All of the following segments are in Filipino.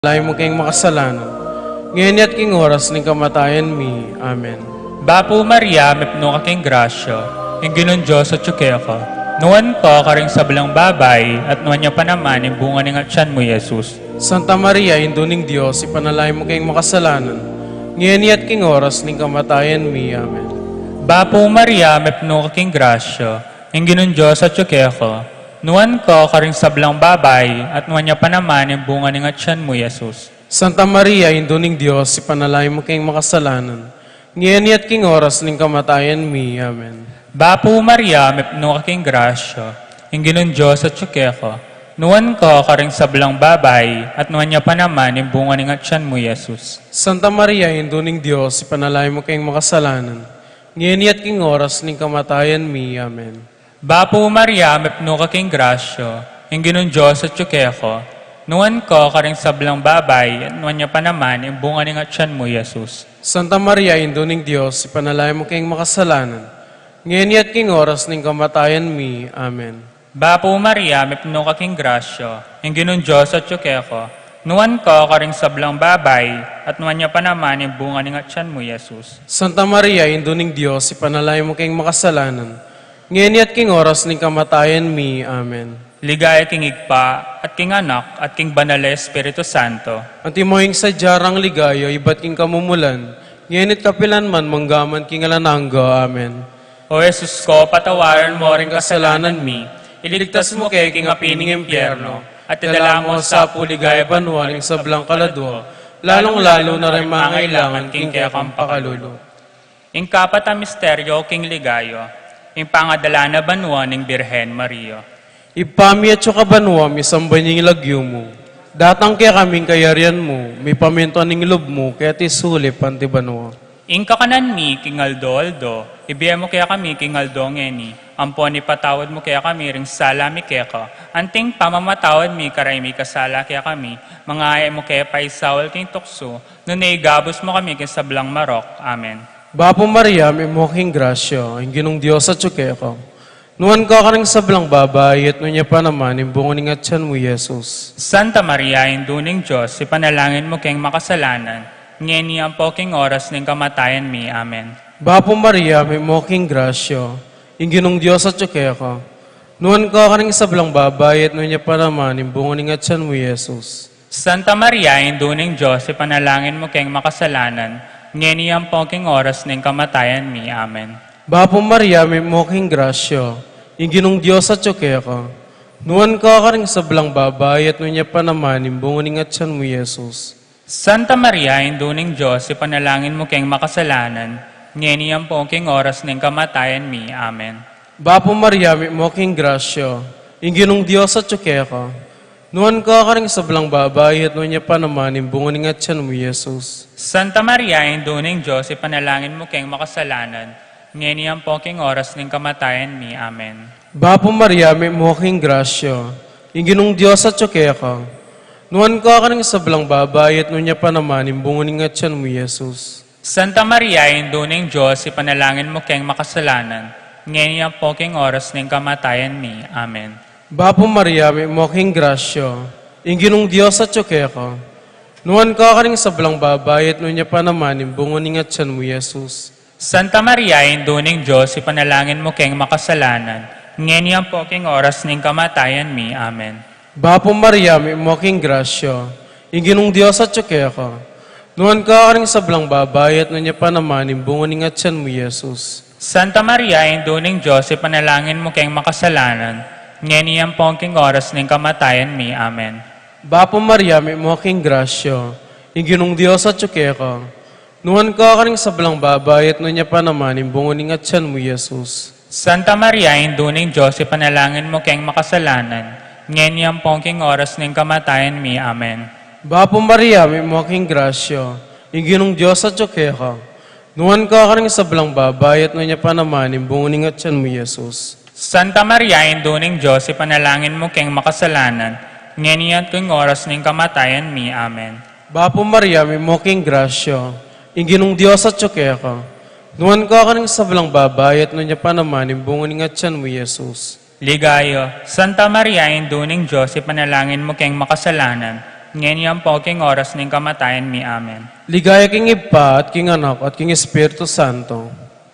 Lahi mo kayong makasalanan. Ngayon at king oras ng kamatayan mi. Amen. Bapo Maria, mepno ka king grasyo, yung ginon Diyos at tsukeko. Nuwan ko karing sablang babay, at nuwan niya pa naman yung bunga ng atyan mo, Jesus. Santa Maria, Induning Diyos, ipanalay mo kayong makasalanan. Ngayon at king oras ng kamatayan mi. Amen. Bapo Maria, mepno ka king grasyo, yung ginon Diyos at tsukeko. Nuwan ko karing sablang babay, at nuwan niya pa naman yung bunga ng atyan mo, Jesus. Santa Maria, Induning Diyos, ipanalay mo kayong makasalanan. Ngayon at king oras ng kamatayan mi. Amen. Bapo Maria, mepno ka king grasyo, yung ginon Diyos at tsukeko. Nuwan ko karing sablang babay, at nuwan niya pa naman yung bunga ng atyan mo, Jesus. Santa Maria, Induning Diyos, ipanalay mo kayong makasalanan. Ngayon at king oras ng kamatayan mi. Amen. Bapo Maria, mepno ka king grasyo, yung ginon Diyos at tsukeko. Nuwan ko karing sablang babay, at nuwan niya pa naman yung bunga ng atyan mo, Jesus. Santa Maria, Induning Diyos, ipanalay mo kayong makasalanan. Ngayon at king oras ng kamatayan mi. Amen. Bapo Maria, mepno ka king grasyo, yung ginon Diyos at tsukeko. Nuwan ko karing sablang babay, at nuwan niya pa naman yung bunga ng atyan mo, Jesus. Santa Maria, Induning Diyos, ipanalay mo kayong makasalanan. Ngayon at king oras ng kamatayan mi. Amen. Ligaya king igpa, at king anak, at king banal na Espiritu Santo. Antimoying sa jarang ligaya, iba't king kamumulan. Ngayon at kapilan man, manggaman king alanangga. Amen. O Jesus ko, patawaran mo rin kasalanan mi. Iligtas mo kay king apining impyerno, at idala mo sa puligaya banwaling sa blang kaladwa, lalong-lalo na rin mangailangan king kaya kang pakalulo. Ing kapat ang misteryo, king ligayo, ing pangadala na banwa ng Birhen Maria. Ipami at kabanwa, misambay niyong lagyo mo. Datang kaya kaming kayarian mo, may paminto ning lob mo, kaya tisulip anti banwa. Ing kakanan mi, king Aldo, ibiya mo kaya kami, king Aldo ngeni. Ampon ipatawad mo kaya kami, ring sala mi keka. Anting pamamatawad mi, karay mi kasala kaya kami. Mga ay mo kaya paisawal king tukso, nunay gabos mo kami king sablang marok. Amen. Bapo Maria, may moking grasya, ang ginong Diyos at tsukeko. Nuwan ka karang sablang babay, at nunya pa naman, yung bunganing at tiyan mo, Jesus. Santa Maria, induning Diyos, ipanalangin mo kayong makasalanan. Ngeni ang poking oras ng kamatayan mi. Amen. Bapo Maria, may moking grasya, ang ginong Diyos at tsukeko. Nuwan ka karang sablang babay, at nunya pa naman, yung bunganing at tiyan mo, Jesus. Santa Maria, induning Diyos, ipanalangin mo kayong makasalanan. Ngeni ang poking oras ng kamatayan mi. Amen. Bapo Maria, may moking grasya, yung ginong Diyos at tsukeko. Nuwan ka karang sablang babay, at nunya pa naman, yung bunganing at tiyan mo, Jesus. Santa Maria, induning Diyos, ipanalangin mo kayong makasalanan. Ngeni ang poking oras ng kamatayan mi. Amen. Bapo Maria, may moking grasya, yung ginong Diyos at tsukeko. Nuwan ka karang sablang babay, at nunya pa naman, yung bunganing at tiyan mo, Jesus. Santa Maria, induning Diyos, ipanalangin mo kayong makasalanan. Ngeni ang poking oras ng kamatayan mi. Amen. Bapo Maria, may moking grasya, yung ginong Diyos at tsukeko. Nuwan ka karang sablang babay, at nunya pa naman, yung bunganing at tiyan mo, Jesus. Santa Maria, induning Diyos, ipanalangin mo kayong makasalanan. Ngeni ang poking oras ng kamatayan mi. Amen. Bapo Maria, may moking grasya, yung ginong Diyos at tsukeko. Nuwan ka karang sablang babay, at nunya pa naman, yung bunganing at tiyan mo, Jesus. Santa Maria, induning Diyos, ipanalangin mo kayong makasalanan. Ngeni ang poking oras ng kamatayan mi. Amen. Bapo Maria, may moking grasya, yung ginong Diyos at tsukeko. Nuwan ka karang sablang babay, at nunya pa naman, yung bunganing at tiyan mo, Jesus. Santa Maria, induning Diyos, ipanalangin mo kayong makasalanan. Ngeni ang poking oras ng kamatayan mi. Amen. Bapo Maria, may moking grasya, yung ginong Diyos at tsukeko. Nuwan ka karang sablang babay, at nunya pa naman, yung bunganing at tiyan mo, Jesus. Santa Maria, induning Diyos, ipanalangin mo kayong makasalanan. Ngeni ang poking oras ng kamatayan mi. Amen. Bapo Maria, may moking grasya, yung ginong Diyos at tsukeko. Nuwan ka karang sablang babay, at nunya pa naman, yung bunganing at tiyan mo, Jesus. Santa Maria, induning Diyos, ipanalangin mo kayong makasalanan. Ngeni ang king oras ng kamatayan mi. Amen. Bapo Maria, may moking grasya, yung ginong Diyos at tsukeko. Nuwan ka karang sablang babay, at nunya pa naman, yung bunganing at tiyan mo, Jesus. Ligayo, Santa Maria, induning Diyos, ipanalangin mo kayong makasalanan. ngayon po king oras ning kamatayan mi. Amen. Ligaya king Iba at king Anak at king Espiritu Santo.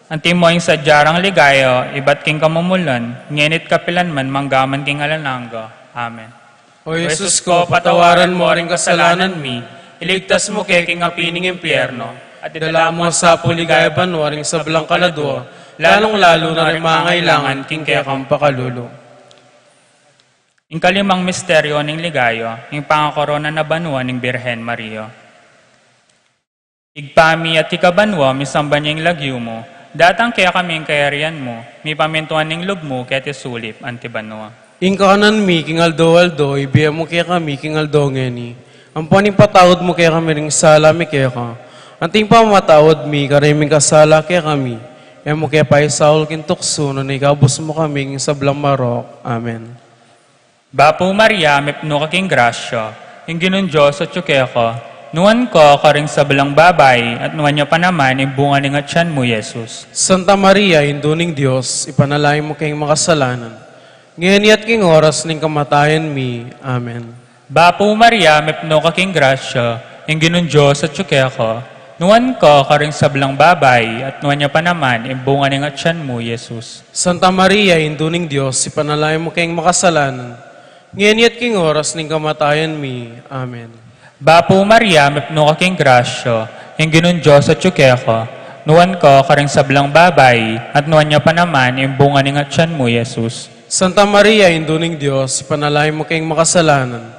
Anti mo yung sadyarang ligayo, iba't king kamumulan, ngenit kapilan man manggaman king alananggo. Amen. O Jesus ko, patawaran mo ring kasalanan mi, iligtas mo kay king apining impyerno, at idala mo sa puligaya banwaring sa belang kaladwa, lalong-lalo na rin mangailangan king kaya kang pakalulo. Ing kalimang misteryo ning ligayo, ing pangakorona na banwa ning Birhen Maria. Igpami at ikabanwa, misamba niya ing lagyo mo, datang kaya kami ang kayarian mo, mi pamintuan ning lub mo, kaya tisulip, antibanwa. Ing kanan mi, king aldo, ibiya mo kaya kami, king aldo ngeni. Ang paning patawad mo kaya kami ring sala mi kaya ka. Anting pamatawad mi, kariming kasala kaya kami. E mo kaya pa isaul kin tukso, na ikabos mo kami sa blang marok. Amen. Bapo Maria, mepno ka king grasya, ing ginon Diyos at ko, nuwan ko karing sa belang babay, at nuwan niya pa naman, yung bunga ng atyan mo, Jesus. Santa Maria, induning Diyos, ipanalangin mo kayong makasalanan. Ngayon at king oras ning kamatayan mi. Amen. Bapo Maria, mepno ka king grasya, ing ginon Diyos at ko, nuwan ko karing sa belang babay, at nuwan niya pa naman, yung bunga ng atyan mo, Jesus. Santa Maria, induning Diyos, ipanalangin mo kayong makasalanan. Ngayon at king oras ning kamatayan mi. Amen. Bapo Maria, mepno ka king grasya, ing ginon Diyos at ko, nuwan ko karing sa belang babay, at nuwan niya pa naman, yung bunga ng atyan mo, Jesus. Santa Maria, induning Diyos, ipanalangin mo kayong makasalanan.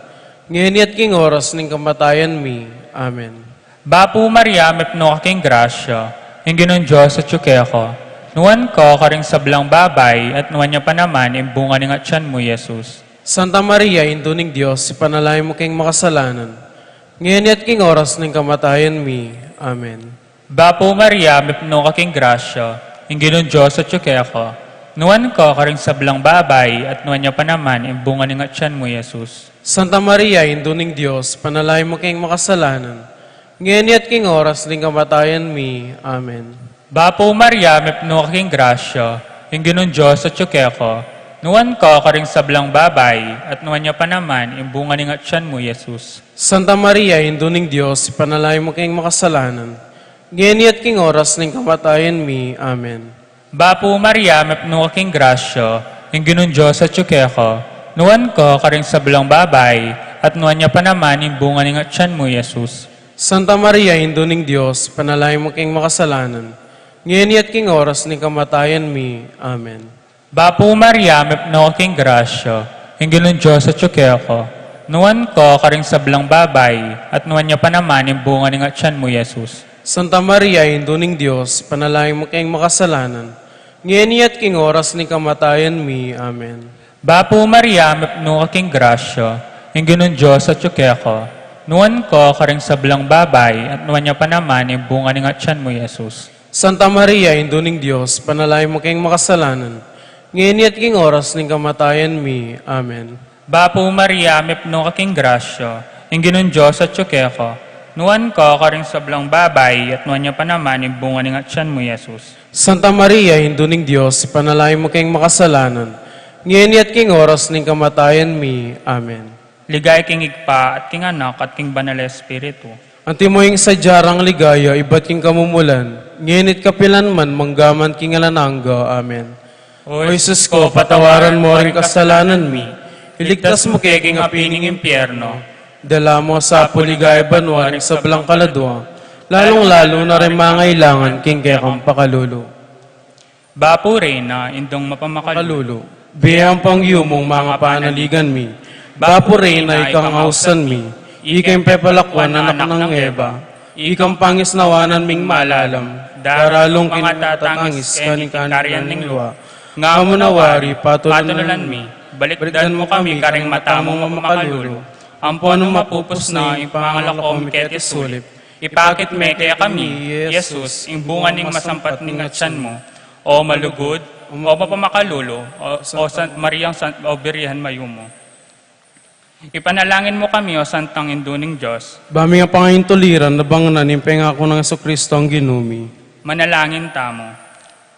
Ngayon at king oras ning kamatayan mi. Amen. Bapo Maria, mepno ka king grasya, ing ginon Diyos at ko, nuwan ko karing sa belang babay, at nuwan niya pa naman, yung bunga ng atyan mo, Jesus. Santa Maria, induning Diyos, ipanalangin mo kayong makasalanan. Ngayon at king oras ng kamatayan mi. Amen. Bapo Maria, mepno ka king grasya, ing ginon Diyos at ko, nuwan ko karing sa belang babay, at nuwan niya pa naman, yung bunga ng atyan mo, Jesus. Santa Maria, induning Diyos, ipanalangin mo kayong makasalanan. Ngayon at king oras ng kamatayan mi. Amen. Bapo Maria, mepno ka king grasya, ing ginon Diyos at ko, nuwan ko karing sa belang babay, at nuwan niya pa naman, yung bunga ng atyan mo, Jesus. Santa Maria, induning Diyos, ipanalangin mo kayong makasalanan. Ngayon at king oras ng kamatayan mi. Amen. Bapo Maria, mepno ka king grasya, ing ginon Diyos at ko, nuwan ko karing sa belang babay, at nuwan niya pa naman, yung bunga ng atyan mo, Jesus. Santa Maria, induning Diyos, ipanalangin mo kayong makasalanan. Ngayon at king oras ng kamatayan mi. Amen. Bapo Maria, mepno ka king grasya, ing ginon Diyos at ko, nuwan ko karing sa belang babay, at nuwan niya pa naman, yung bunga ng atyan mo, Jesus. Santa Maria, induning Diyos, ipanalangin mo kayong makasalanan. Ngayon at king oras ng kamatayan mi. Amen. Bapo Maria, mepno ka king grasya, ing ginon Diyos at ko, nuwan ko karing sa belang babay, at nuwan niya pa naman, yung bunga ng atyan mo, Jesus. Santa Maria, induning Diyos, ipanalangin mo kayong makasalanan. Ngayon at king oras ng kamatayan mi. Amen. Bapo Maria, mepno ka king grasya, ing ginon Diyos at ko, nuwan ko karing sa belang babay, at nuwan niya pa naman, yung bunga ng atyan mo, Jesus. Santa Maria, induning Diyos, ipanalangin mo kayong makasalanan. Ngayon at king oras ng kamatayan mi. Amen. Ligay king Igpa, at king Anak, at king Banal na Espiritu. Antimoying sadyarang ligaya, iba't king kamumulan. Ngayon at kapilan man, manggaman king alanangga. Amen. O Jesus ko, patawaran mo rin kasalanan mi. Iligtas mo kay king apining impyerno. Dala mo sa puligaya banwaring sa belang kaladwa. Lalong-lalo na rin mangailangan king kaya kang pakalulo. Bapo Reyna, indong mapamakalulo. Kalulo, biyang pangyumong mga panaligan mi. Bapo Reyna, ikang hausan mi. Ikang pepalakwan anak ng Eva. Ikang pangisnawanan ming malalam. Daralong kinatatangis kaning kanyan ning luwa. Nga mo nawari, patulunan mi. Balikdan mo kami karing matamong mapamakalulo. Ampuan mo mapupos na yung pangalakom ket isulip. Ipakit me kaya kami, Jesus, ing bunga ning masampat ning atyan mo. O malugod, o mapamakalulo, o Sant Mariang o Birhen Mayumo. Ipanalangin mo kami, o Santang Induning Diyos. Bami nga pangayon tuliran, nabanganan yung pengako ng Kristo ang ginumi. Manalangin tamo.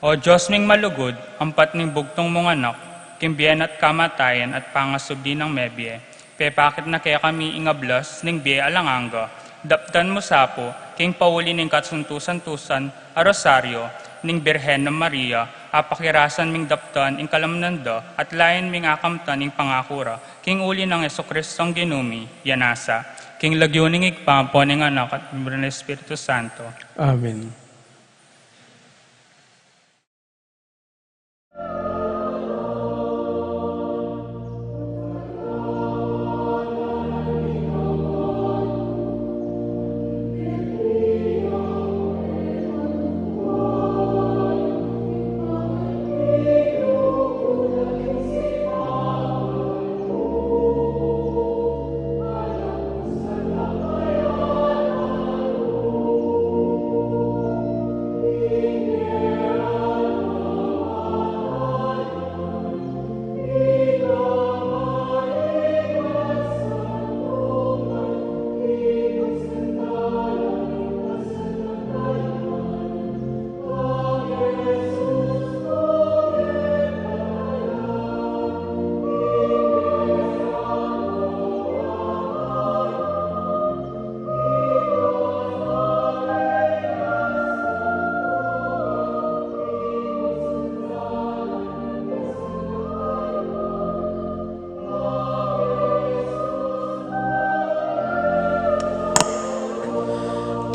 O Diyos ming malugod, ampat ning bugtong mong anak, kimbiyan at kamatayan at pangasubdi ng mebye. Pepakit na kaya kami ingablas ning biye alanganga. Daptan mo sapo, king pauli ning katsuntusan-tusan a rosaryo, ning Birhen ng Maria, apakirasan ming daptan ing kalamnanda, at layan ming akamtan ing pangakura, king uli ng Jesucristong ginumi, yanasa, king lagyo ning igpampo ning anak at ng Espiritu Santo. Amen.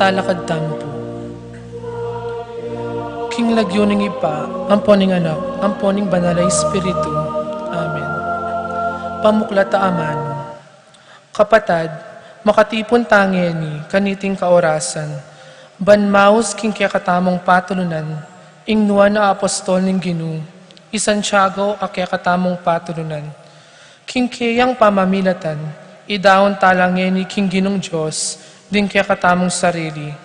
Talakad tampo. King lagyo ning ipa, amponing anak, amponing banal na Espiritu. Amen. Pamuklat aman. Kapatad, makatipon tangeni, kaniting kaorasan. Banmaus king kaya katamong patulunan, ingnuan na apostol ning Ginu, Santiago a kaya katamong patulunan. King kayang pamamilatan, idawon talangeni king Ginong Diyos, din kaya katamong sarili,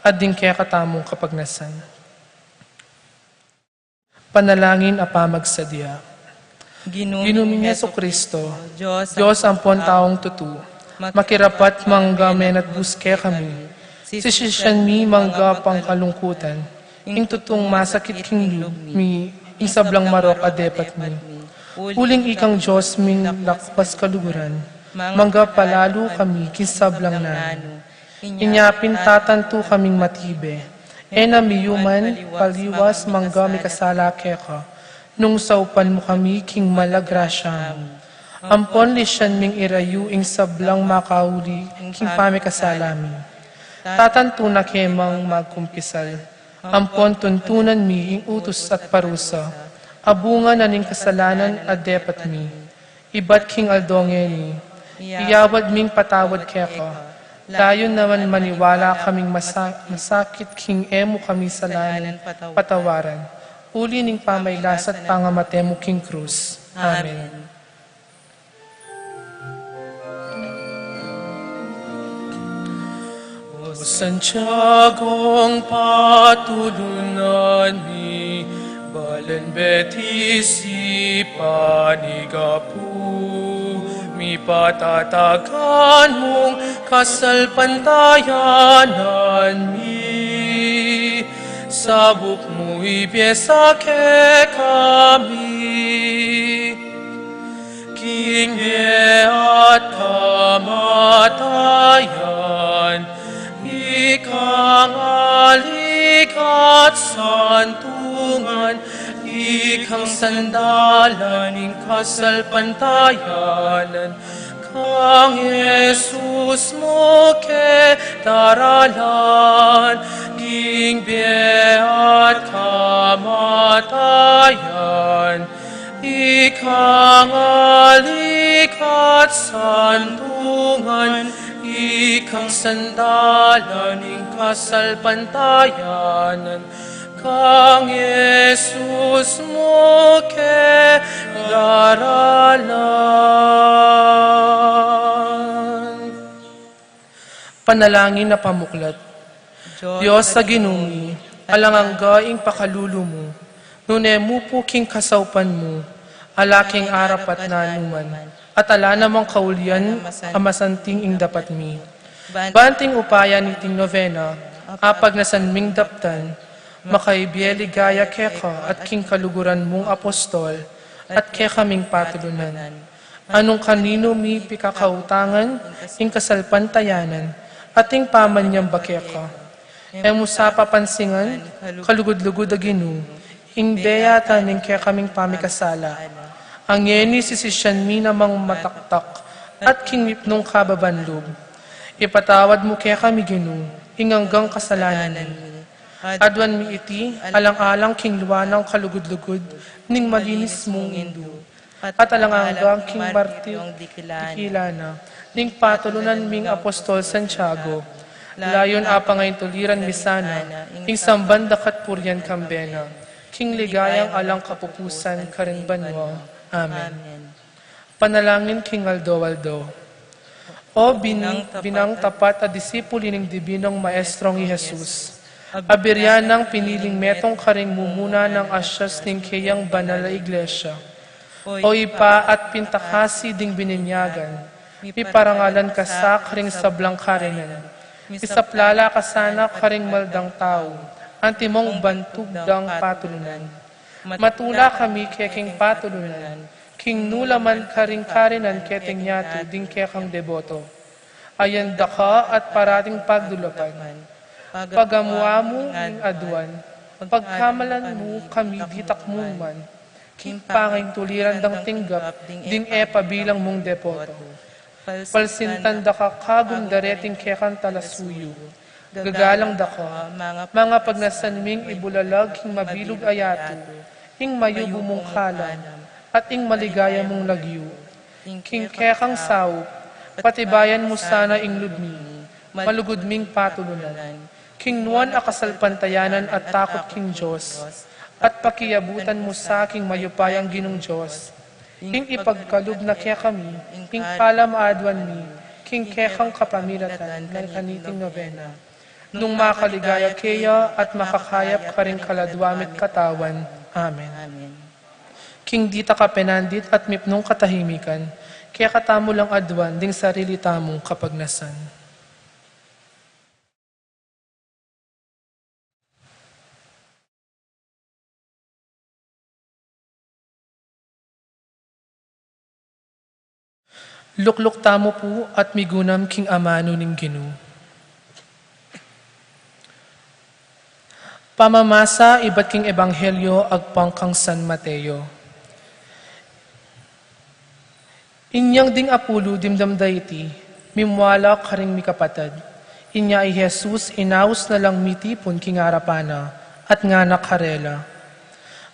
at din kaya katamong kapagnasan. Panalangin apamagsadya. Ginuming Jesucristo, Diyos ampon taong tutu, makirapat manggamen at buske kami, sisisyan mi mangga pangkalungkutan, ing tutong masakit king mi, ing sablang marok adepat mi. Uling ikang Diyos ming lakpas kaluguran, mangga palalo kami kisablang nano. Inyapin tatanto kaming matibe, miyuman paliwas mangga mi kasala keka, nung saupan mo kami king malagrasya mo. Ampon lisyan ming irayu ing sablang makauli king pami kasala mi. Tatanto na kemang magkumpisal, ampon tuntunan mi ing utos at parusa, abunga na ning kasalanan adepat mi. Ibat king aldongeni, iyawad ming patawad keka, layon naman maniwala kaming masakit king emo kami salanan patawaran. Uli ning pamaylas at pangamate mo king krus. Amen. O Santiago patulunan mi, balen betisi panigapu, mi patatagan mong kasalpantayanan mi, sabuk mo ibiyesa ke kami. Kinge at kamatayan, ikang alik at santungan, ikang sandalan ing kasalpantayanan, kang Jesus mo ke daralan, ging at kamatayan, ikang alik at santungan, ikang sandalan ing kasalpantayanan, kang Jesus mo ke daralan. Panalangin na pamuklat. Diyos sa ginumi, alanganggaing pakalulo mo, nunemu po king kasaupan mo, alaking arapat na numan, at ala namang kaulian, amasanting ing dapat mi. Banting upaya niting novena, apag nasanming daptan, makaibiyeli gaya keka at king kaluguran mong apostol, at keka ming patulunan. Anong kanino mi pikakautangan, ing kasalpantayanan, ating pamanyang bakeka. Emo sa papansingan, kalugod-lugod aginu, ing deyata ning kaya kaming pamikasala. Ang yeni sisisyan mi namang mataktak, at kingip nung kababanlog. Ipatawad mo kaya kami ginu, ing hanggang kasalanan mi. Adwan mi iti, alang-alang king luwanang kalugod-lugod, ning malinis mong indu. At alang-alang king martir, dikilana, ning patulunan ming apostol Santiago. Layon apa ngayon tuliran misana, ing sambanda kat puryan kambena. King ligayang alang kapupusan karin banwa. Amen. Panalangin King Aldo. O binang tapat at disipuli ng dibinong maestrong Jesus. Abiryan ng piniling metong karing mumuna ng asyas ng kayang banal na iglesia. O ipa at pintakasi ding bininyagan. Iparangalan ka sa karing sablang karinan. Isaplala ka sana karing maldang tao. Antimong bantugdang patulunan. Matula kami keking patulunan. King nulaman karing karinan keteng yato ding kekang deboto. Ayan daka at parating pagdulapan. Pagamuamu ing aduan. Pagkamalan mo kami ditakmong man. King panging tuliran dang tinggap ding pabilang mong depoto. Palsintan daka kagum dareting kekang talasuyo. Gagalang daka, mga pagnasan ming ibulalag ing mabilog ayato. Ing mayubo mong kalam. At ing maligaya mong lagyo. King kekang saup, patibayan mo sana ing ludmi, malugod ming patulunan. King nuan akasalpantayanan at takot king Diyos, at pakiabutan mo sa aking mayupayang ginong Diyos. King ipagkalub na kaya kami, king palamaadwan mi, king kekang kapamilatan ng kaniting novena. Nung makaligaya kaya at makakayap ka rin kaladwamit katawan. Amen. King dita ka penandit at mipnong katahimikan, kaya katamo lang adwan ding sarili tamong kapagnasan. Lukluk tamo po at migunam king amano ning Ginu. Pamamasa iba't king ebanghelyo agpangkang San Mateo. Inyang ding apulo dimdamdayti, mimwala karing mikapatad. Inya ay Jesus inaus na lang mitipon king arapana, at nga nakarela.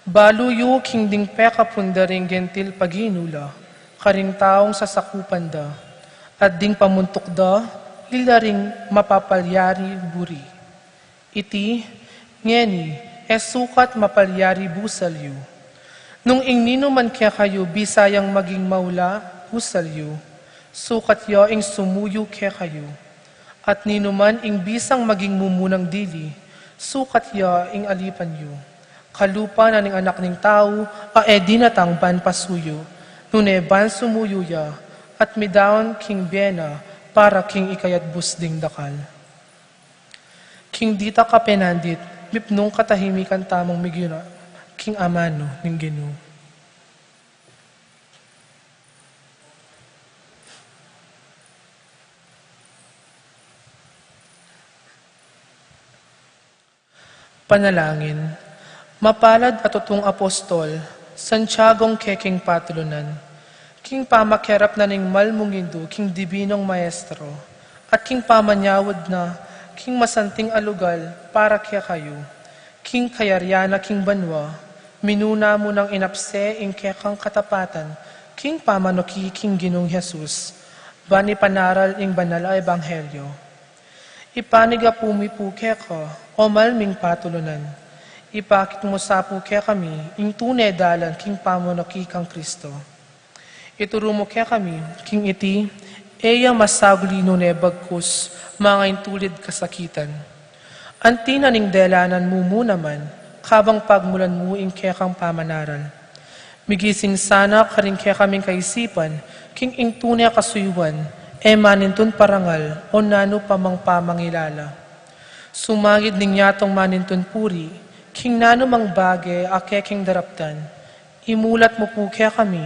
Baluyo king ding peka pundaring gentil paginula, karing taong sasakupan da, at ding pamuntok da, ilaring mapapalyari buri. Iti, ngeni, sukat mapalyari busalyo. Nung ingnino man kaya kayo, bisayang maging maula, busalyo, sukat yo ing sumuyo kaya kayo. At ninuman ing bisang maging mumunang dili, sukat yo ing alipan yo. Kalupa na ning anak ning tao, dinatang ban pasuyo, nune ban sumuyo ya, at midaon king bena, para king ikayat busding dakal. King dita ka penandit, mipnong katahimikan tamong migina, king amano ning Ginu. Panalangin. Mapalad at tutong apostol, Santiagong keking patulunan, king pamakerap na ning malmungindo, king dibinong maestro, at king pamanyawad na, king masanting alugal, para kaya kayo, king kayaryana, king banwa, minuna mo ng inapse, ing kekang katapatan, king pamanoki, king Ginong Jesus, bani panaral ing banal a ebanghelyo. Ipaniga pumipuke ka, o malming patulunan. Ipakit mo sa puke kami, ing tunay dalan, king pamunoki kang Kristo. Ituro mo kaya kami, king iti, eya masaguli no nebagkus, mga intulid kasakitan. Antina ning delanan mo naman, kabang pagmulan mo ing kaya kang pamanaral. Migising sana karing kaya kaming kaisipan, king ing tunay kasuyuan, manintun parangal, o nano pamang pamangilala. Sumagid ning yatong manintun puri, king nano mang bagay akeking daraptan. Imulat mo po kaya kami,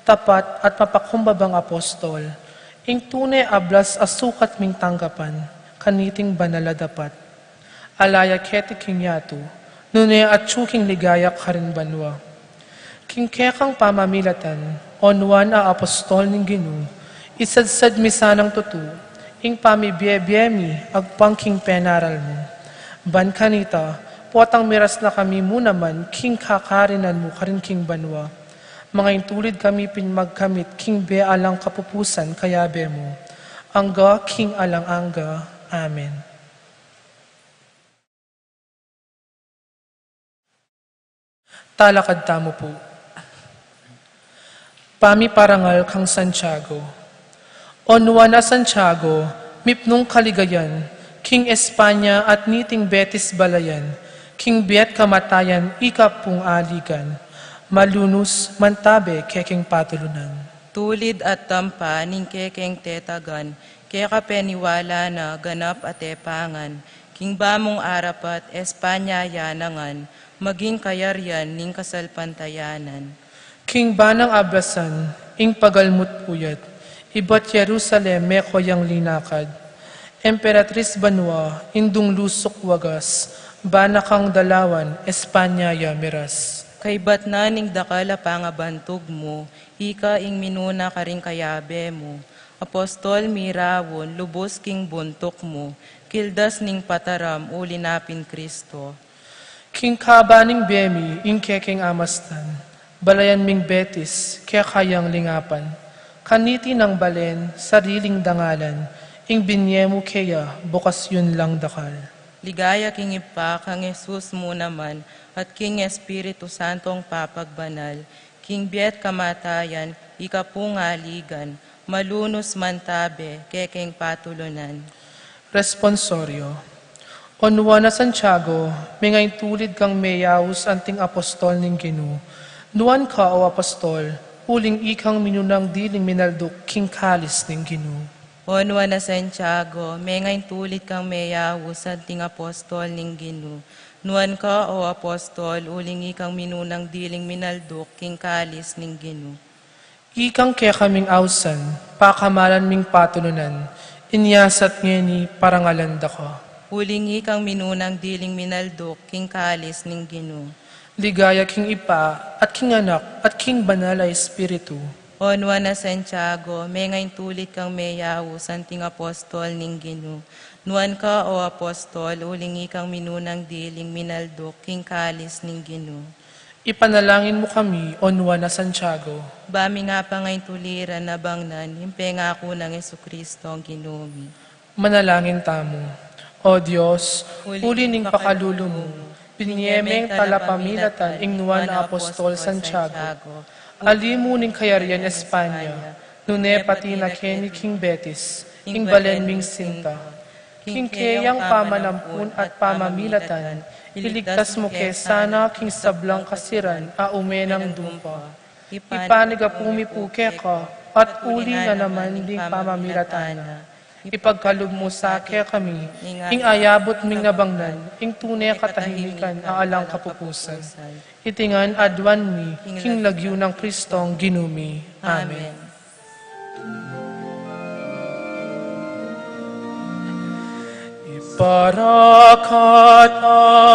tapat at mapakumbabang apostol, ing tunay ablas asukat ming tanggapan, kaniting banala dapat. Alaya keti kinyato, nunay at tsuking ligaya karin banwa. King kekang pamamilatan, onwan a apostol ning Ginu, isadsad misanang tutu, ing pamibiyebiyemi, agpangking penaral mo. Ban kanita, potang miras na kami mo naman, king kakarinan mo karin king banwa. Mga intulid kami pinmagkamit, king be alang kapupusan, kaya be mo. Angga, king alang angga. Amen. Talakad tamo po. Pami parangal kang Santiago. Onwa na Santiago, mipnong kaligayan, King Espanya at niting Betis balayan, King Biet kamatayan, ikapung aligan, malunus mantabe keking patulunan. Tulid at tampa ning kekeng tetagan, keka peniwala na ganap at epangan, king bamong arapat Espanya yanangan, maging kayaryan ning kasalpantayanan. King banang ablasan, ing pagalmut puyat, ibat Jerusalem meko yang linakad, Emperatriz Banwa, indung lusok wagas, banakang dalawan, Espanya yamiras. Kay bat na ning dakala pangabantog mo, ika ing minuna karing kayabe mo, apostol mirawon, lubos king buntok mo, kildas ning pataram, ulinapin Kristo. King kabaning bemi, ing keking amastan, balayan ming Betis, kaya kayang lingapan, kaniti ng balen, sariling dangalan, ing binyemo kaya, bukas yun lang dakal. Ligaya king ipa, kang Jesus mo naman, at king Espiritu Santong papagbanal, king biet kamatayan, ikapungaligan, malunos mantabe, kekeng patulunan. Responsorio. Onwa na Santiago, may ngay tulid kang mayawus anting apostol ning Ginu. Nuan ka o apostol, uling ikang minunang diling minalduk king kalis ning Ginu. Onwa na Santiago, may ngayon tulit kang mayawus anting apostol ning Ginu. Nuan ka o apostol, uling ikang minunang diling minalduk king kalis ning Ginu. Ikang kaya kaming ausan, pakamalan ming patulunan, inyasat ngeni parangalanda ko. Uling ikang minunang diling minalduk king kalis ning Ginu. Ligaya king ipa, at king anak, at king banal ay espiritu. Onwa na Santiago, may ngayon tulit kang mayawus anting apostol ning Ginu. Nuan ka o apostol, uling ikang minunang diling minalduk king kalis ning Ginu. Ipanalangin mo kami, onwa na Santiago. Bami nga pa ngayon tuliran na bangnan, himpenga ako ng Jesucristo ang ginumi. Manalangin tamo. O Diyos, uli ning pakalulo mo, pinyemeng talapamilatan ing nuwan na apostol Santiago. Alimuning kayarian Espanya, nune pati na keni King Betis, ing balenming sinta. King keyang pamanampun at pamamilatan, iligtas mo ke sana king sablang kasiran, aumenang dumpa. Ipaniga pumipuke ka, at uli na naman ding pamamilatana. Ipagkalub mo sa ke kami, ing ayabot ming nabangnan, ing tunay katahimikan, aalang kapupusan. Itingan adwan mi, king lagyo ng Kristong ginumi. Amen. Iparakat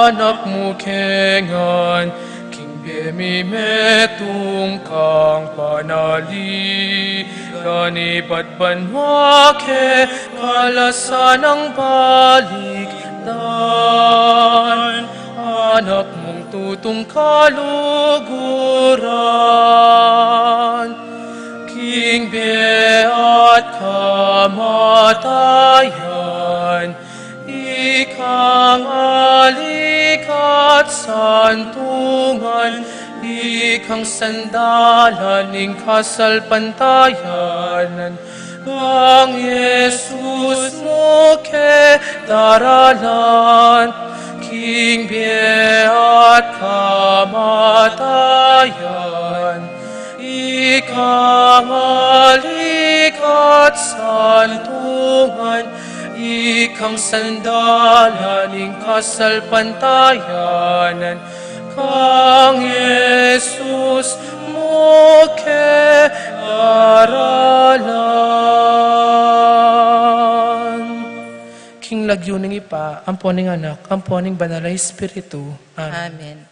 anak mo kengan, king bemi metung kang panali, ganibat banwa ke kalasan ang balikdan, anak mong tutong kaluguran, king beat kamatayan, ikang alikat santungan, ikang sandalan ing kasalpantayanan, ang Jesus mo ke daralan, king beat kamatayan, ikang alikat santungan, ikang sandalan ing kasalpantayanan, kang Jesus mo daralan. King lagyuning ipa, amponing anak, amponing banal na Espiritu. Amen. Amen.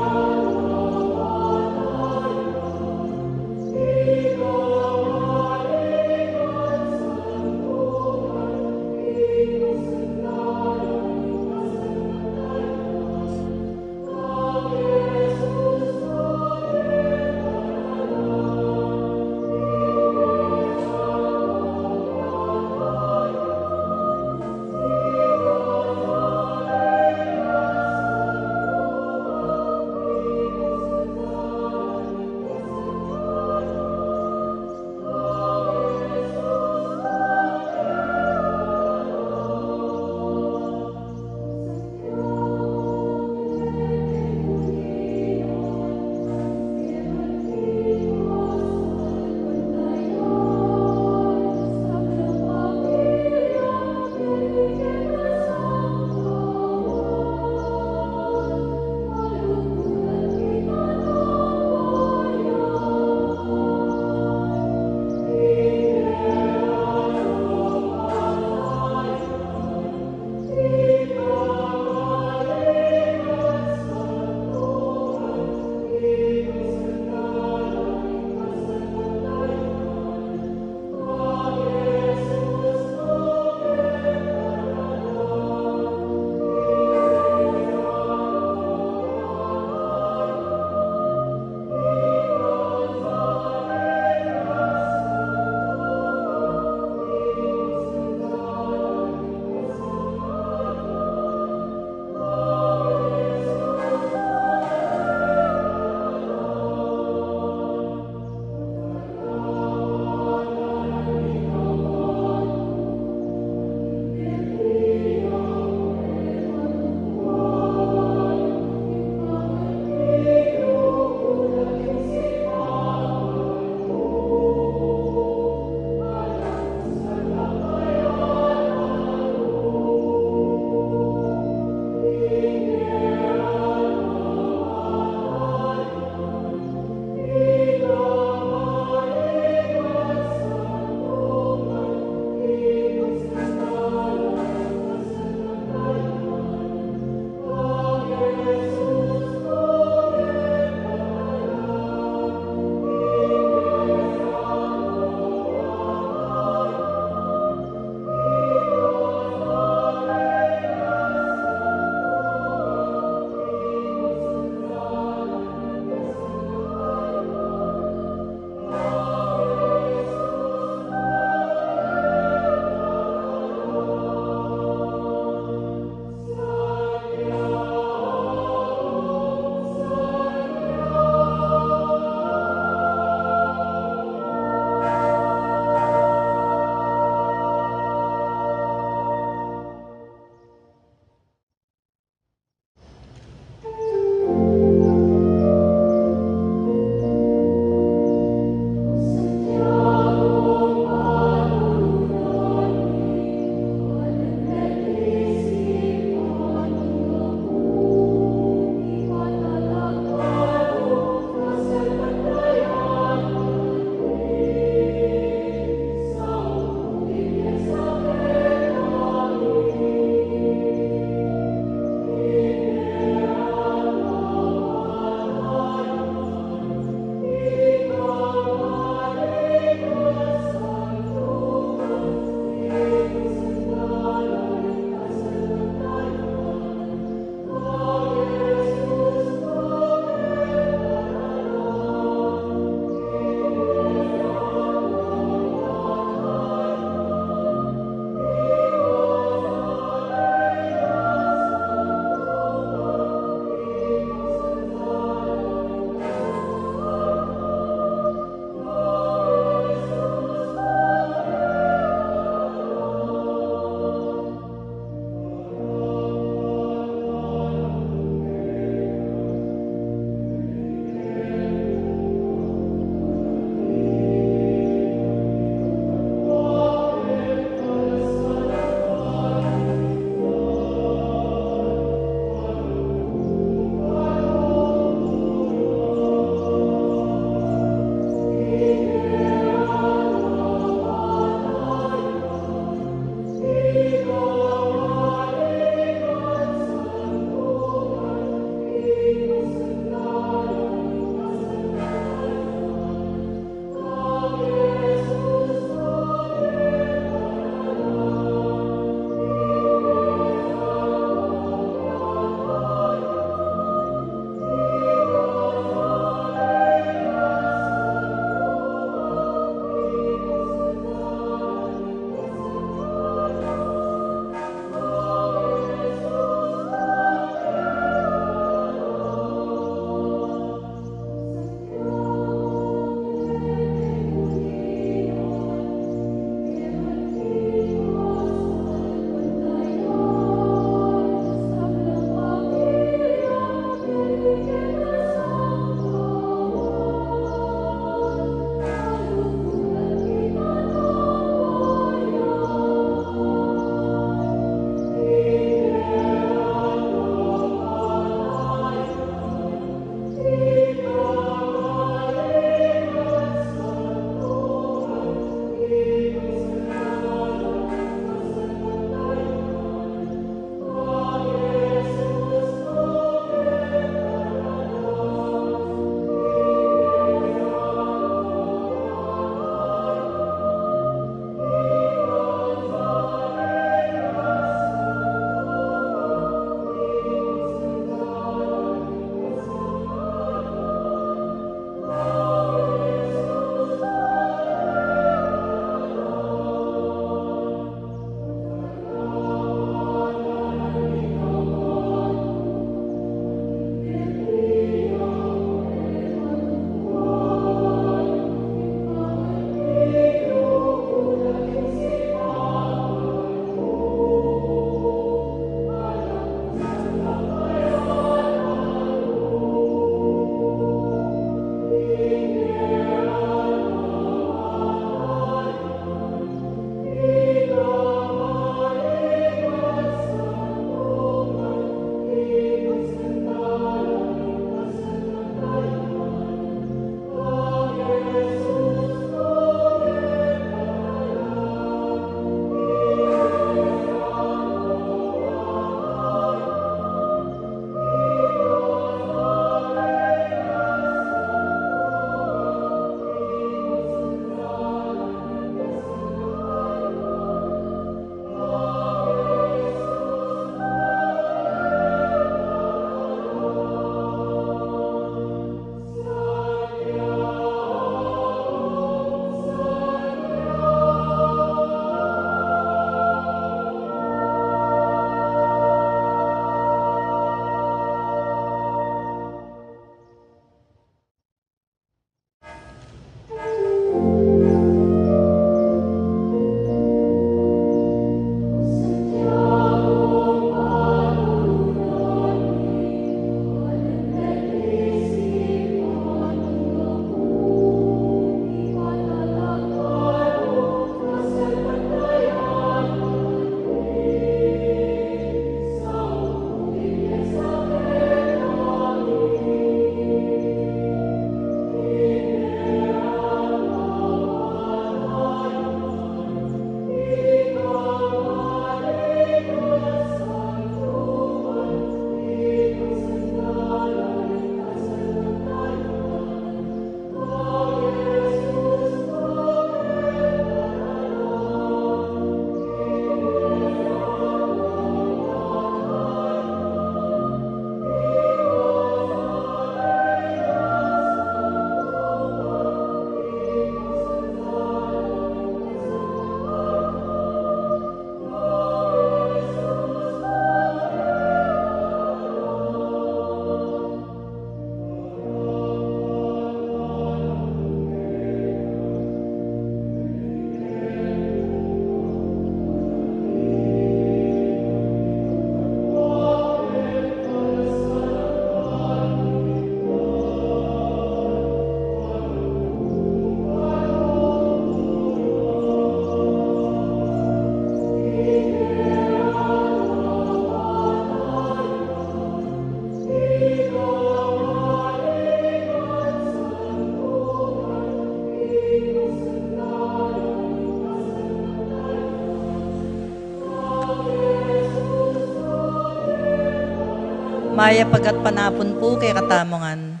Maya pagat panapon po kay katamongan.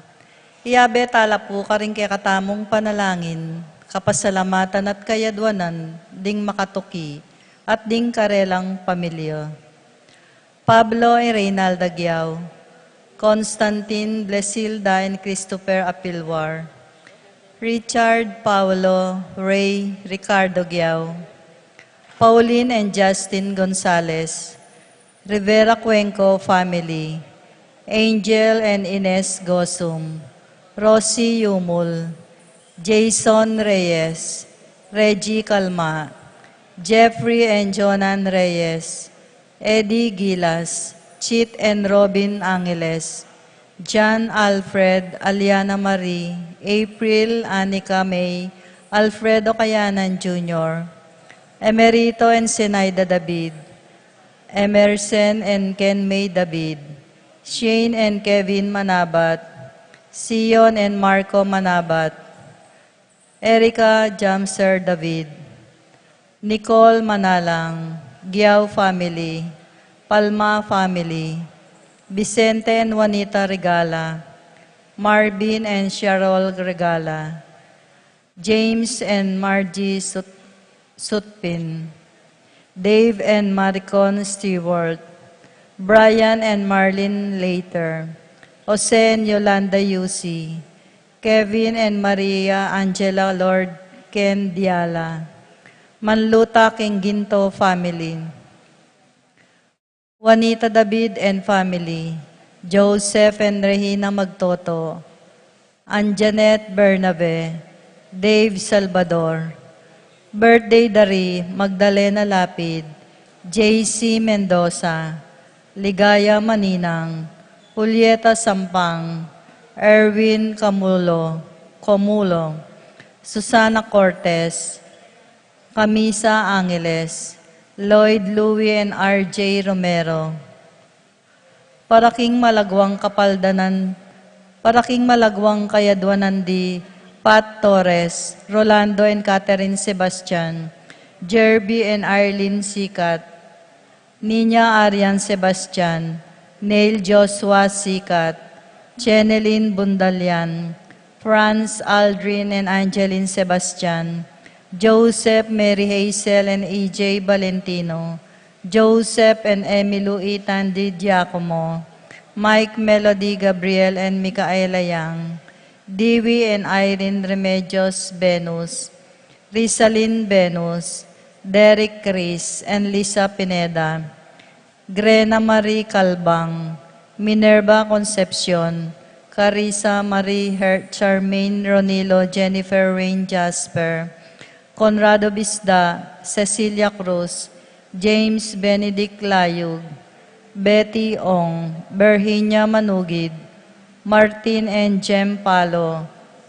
Iyabe tala po ka rin kay katamong panalangin, kapasalamatan at kayadwanan, ding makatuki, at ding karelang pamilya. Pablo y Reynalda Giao, Constantine Blesilda and Christopher Apilwar, Richard Paulo Ray Ricardo Giao, Pauline and Justin Gonzalez, Rivera Cuenco family, Angel and Ines Gosum, Rosie Yumul, Jason Reyes, Reggie Calma, Jeffrey and Jonan Reyes, Eddie Gilas, Chit and Robin Angeles, John Alfred, Aliana Marie, April Anika May, Alfredo Cayanan Jr., Emerito and Senaida David, Emerson and Ken May David, Shane and Kevin Manabat, Sion and Marco Manabat, Erica Jamser David, Nicole Manalang, Giao family, Palma family, Vicente and Juanita Regala, Marvin and Cheryl Regala, James and Margie Sutpin, Dave and Maricon Stewart, Brian and Marlene Later, Jose and Yolanda Yusi, Kevin and Maria Angela Lord Ken Diala, Manluta King Ginto family, Juanita David and family, Joseph and Regina Magtoto, Anjanet Bernabe, Dave Salvador, Birthday Dari Magdalena Lapid, JC Mendoza, Ligaya Maninang, Julieta Sampang, Erwin Comulo, Susana Cortez, Camisa Angeles, Lloyd Louie and RJ Romero. Paraking malagwang kayadwanan di Pat Torres, Rolando and Catherine Sebastian, Jerby and Arlene Sikat, Nina Arian Sebastian, Neil Joshua Sikat, Cheneline Bundalian, Franz Aldrin and Angeline Sebastian, Joseph Mary Hazel and EJ Valentino, Joseph and Emilio Itan Di Giacomo, Mike Melody Gabriel and Micaela Yang, Dewey and Irene Remedios Venus, Rizalyn Venus, Derek Chris and Lisa Pineda, Grena Marie Calbang, Minerva Concepcion, Carissa Marie Charmaine Ronilo, Jennifer Rain Jasper, Conrado Bisda, Cecilia Cruz, James Benedict Layug, Betty Ong, Virginia Manugid, Martin and Jem Palo,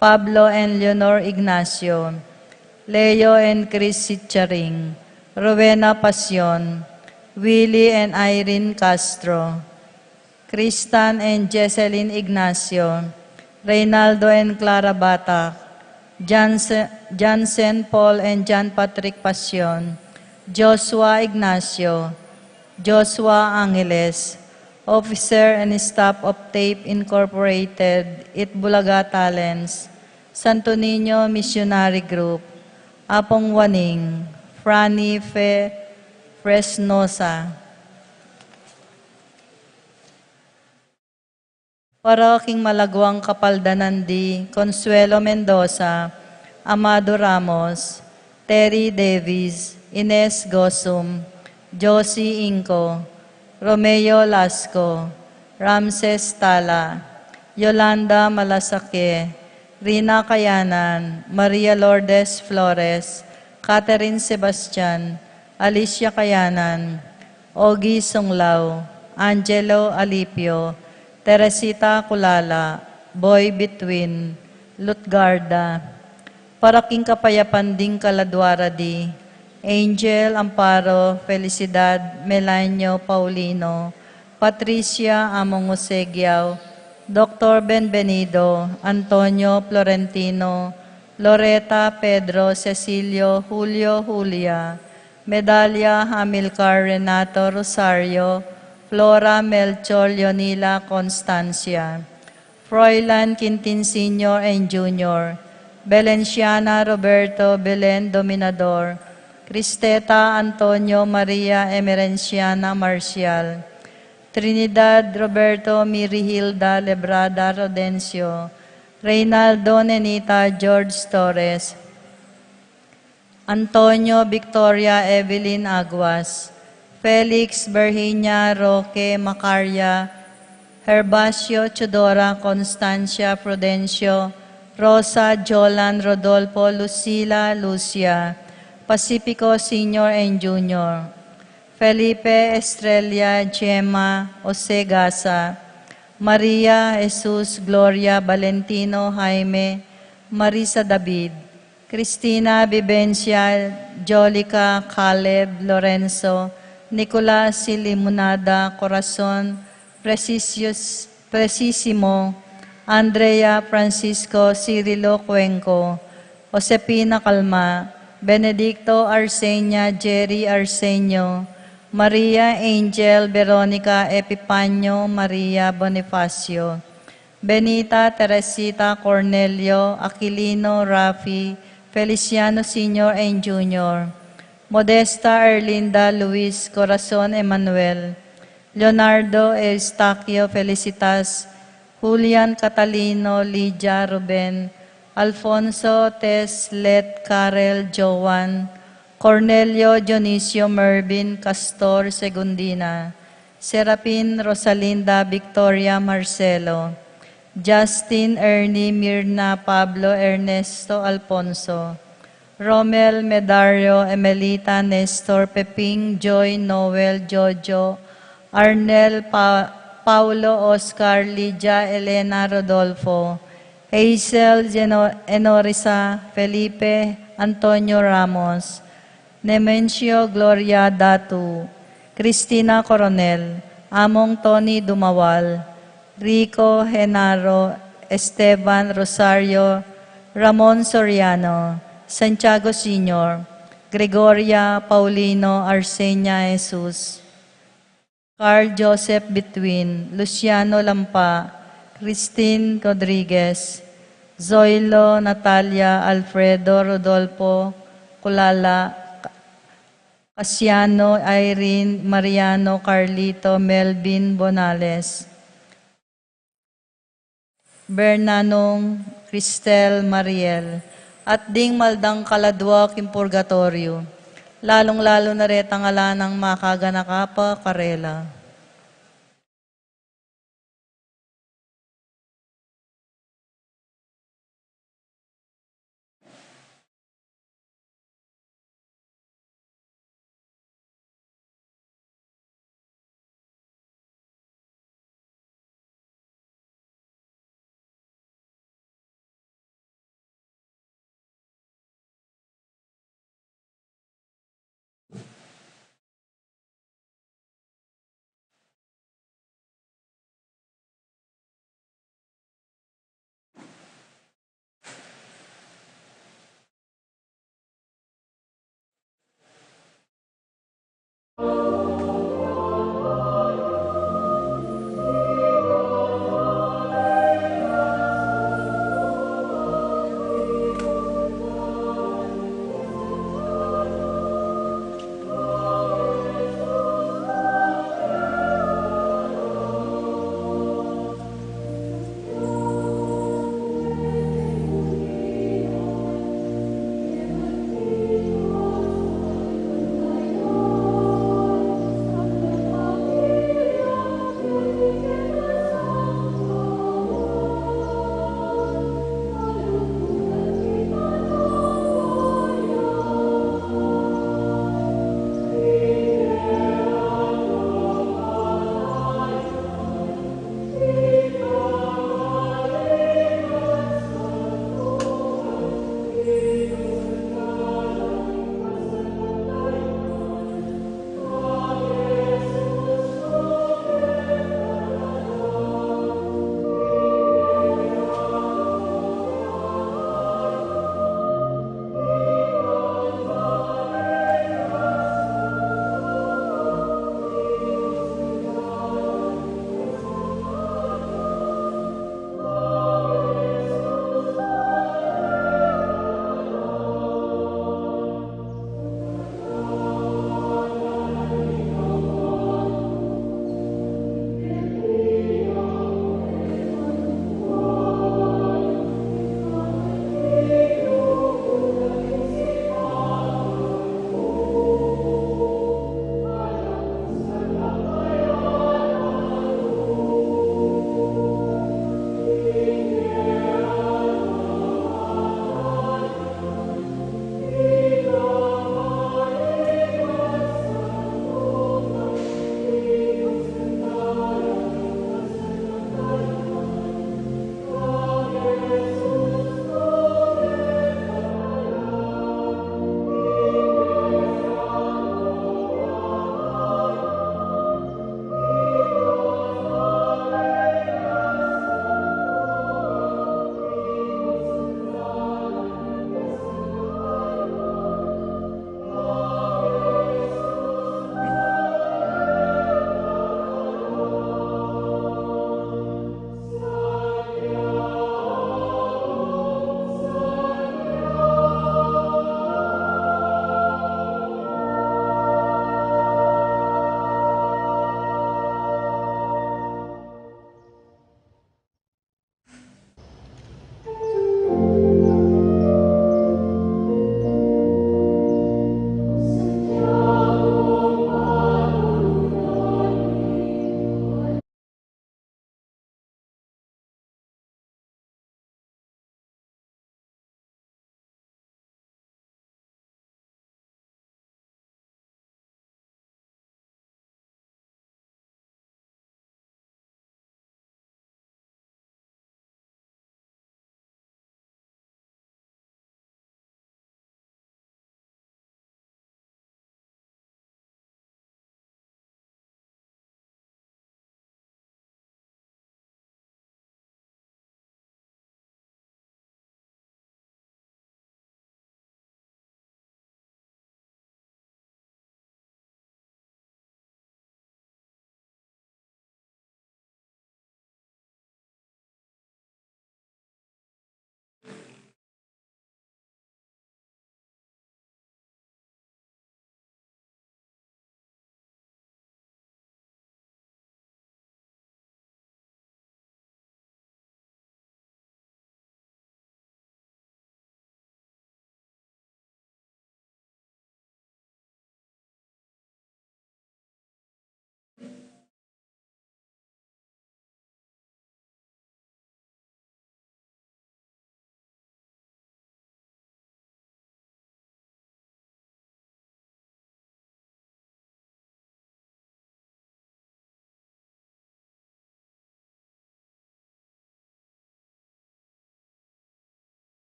Pablo and Leonor Ignacio, Leo and Chris Sitcharing, Rowena Pasion, Willie and Irene Castro, Kristan and Jesseline Ignacio, Reynaldo and Clara Batak, Jansen Paul and John Patrick Pasion, Joshua Ignacio, Joshua Angeles, Officer and Staff of TAPE Incorporated, Itbulaga Talents, Santo Niño Missionary Group, Apong Waning, Franny Fresnosa. Paraking malagwang kapaldanan di Consuelo Mendoza, Amado Ramos, Terry Davis, Ines Gosum, Josie Inco, Romeo Lasco, Ramses Tala, Yolanda Malasake, Rina Kayanan, Maria Lourdes Flores, Catherine Sebastian, Alicia Kayanan, Ogie Songlao, Angelo Alipio, Teresita Kulala, Boy Between, Lutgarda, Paraking Kapayapan ding Kaladwara di, Angel Amparo, Felicidad, Melanio Paulino, Patricia Among Osegiao, Dr. Benvenido, Antonio Florentino, Loreta Pedro, Cecilio, Julio Julia, Medalya Hamilcar Renato Rosario, Flora Melchor Leonila Constancia, Froilan Quintin Sr. and Jr., Belenciana Roberto Belen Dominador, Cristeta Antonio Maria Emerenciana Marcial, Trinidad Roberto Mirihilda Lebrada Rodencio, Reynaldo Nenita George Torres, Antonio Victoria Evelyn Aguas, Felix Berhinia Roque Macaria, Herbacio Chodora Constancia Prudencio, Rosa Jolan Rodolfo Lucila Lucia, Pacifico Sr. and Jr., Felipe Estrella Gemma Osegasa, Maria Jesus Gloria Valentino Jaime, Marisa David, Cristina Vivencia Jolica Caleb Lorenzo, Nicolas Silimunada Corazon Precisimo, Andrea Francisco Cirilo Cuenco, Josepina Calma, Benedicto Arsenia Jerry Arsenio, Maria Angel Veronica Epipanyo Maria Bonifacio, Benita Teresita Cornelio Aquilino Rafi Feliciano Sr. and Jr., Modesta Erlinda Luis Corazon Emanuel, Leonardo Eustaquio Felicitas, Julian Catalino Lydia Ruben, Alfonso Tess Let Karel Joan, Cornelio Dionisio Mervin Castor Segundina, Serapin Rosalinda Victoria Marcelo, Justin Ernie Mirna Pablo Ernesto Alfonso, Romel Medario Emelita Nestor Peping Joy Noel Jojo, Arnel Paulo Oscar Lydia Elena Rodolfo, Hazel Enorisa Felipe Antonio Ramos, Nemencio Gloria Datu, Cristina Coronel, Among Tony Dumawal, Rico Genaro, Esteban Rosario, Ramon Soriano, Santiago Sr., Gregoria Paulino Arsenia Jesus, Carl Joseph Betwin, Luciano Lampa, Christine Rodriguez, Zoilo Natalia Alfredo Rodolfo Kulala, Casiano Irene Mariano Carlito Melvin Bonales, Bernanong Cristel Mariel, at ding maldang kaladwak in purgatorio, lalong-lalo na ret ang ala ng makaganakapa karela.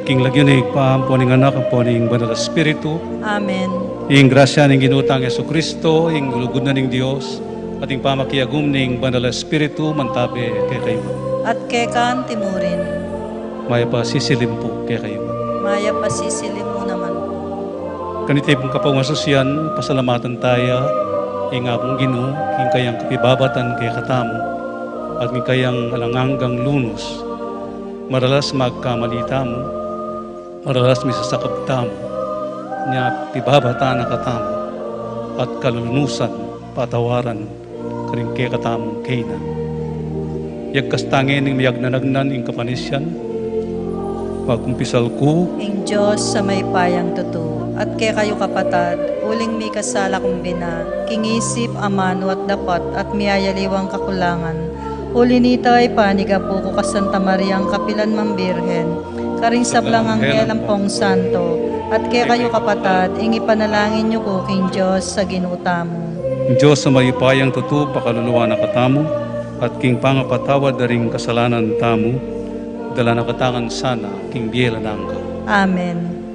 king lagyanig paampo ning anak ampo ning banal na espiritu. Amen. Ing grasya ning ginutang Yesu Kristo, ing lugod na ning Dios, at ing pamakiagum ning banal na espiritu mantabi kay kayo. At kekan timurin. Maya pa sisilim po kay kayo. Maya pasisilim mo naman po. Kanitipong kapangasosyan, pasalamatan tayo, ing apong Ginoo, ing kayang kapibabatan kay katamo, at ing kayang alanganggang lunos, maralas magkamalita mo, maralas misasakap tamo, niya pibabata na katamo, at kalulunusan, patawaran, karing kay katamo kainan. Yagkastangin ing mayag nanagnan ing kapanisyan, magkumpisal ko, Ing Diyos sa may payang tutu, at kay kayo kapatad, uling mi kasala kong bina, kingisip, amano at dapat, at miyayaliwang kakulangan. Uli nita ay paniga po ko ka Santa Maria ang kapilan mang Birhen, karing sablang anghel ang pong santo, at kay kayo kapatad, ing ipanalangin niyo ko king Diyos sa ginuta mo. ang Diyos sa may payang tutu, pakaluluwa na katamo, at king pangapatawad na ring kasalanan tamo, dala na katangan sana, king biyela nangka. Amen.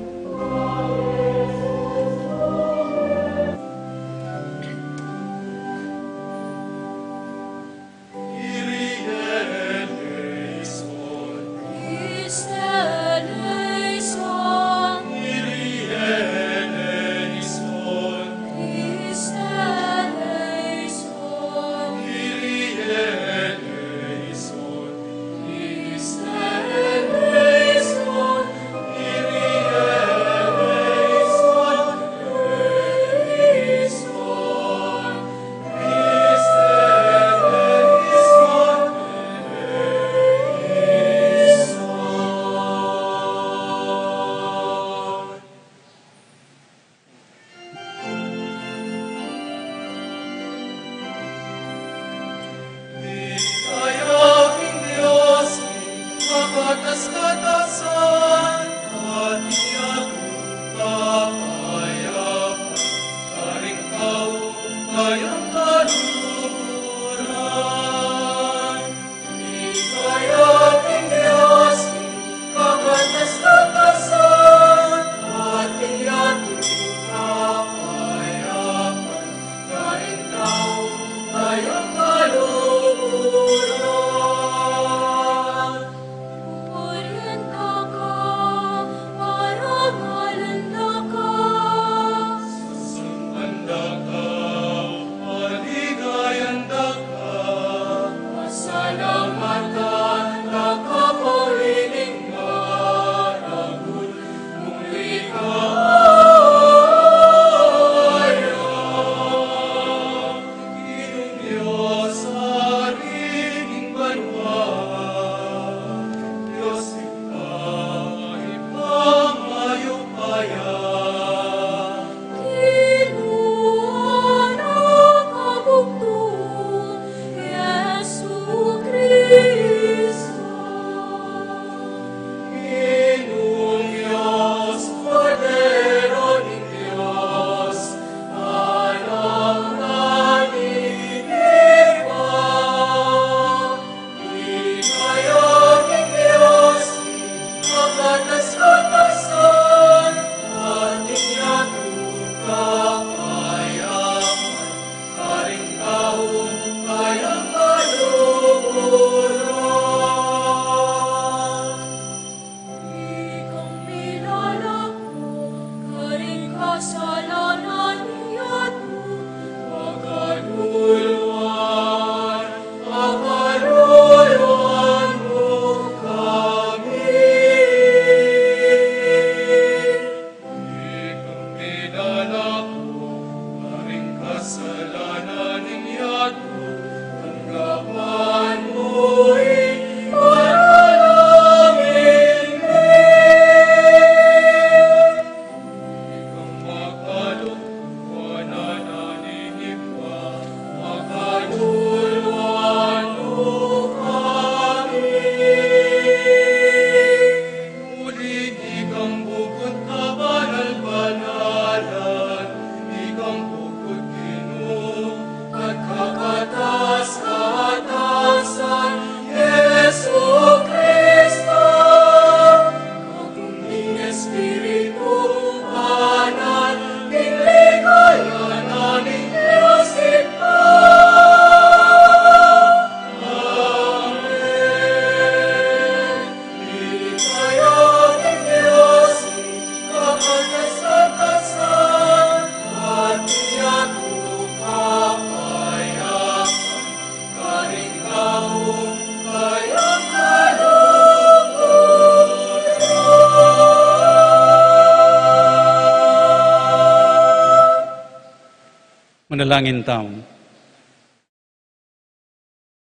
Manalangin tayo.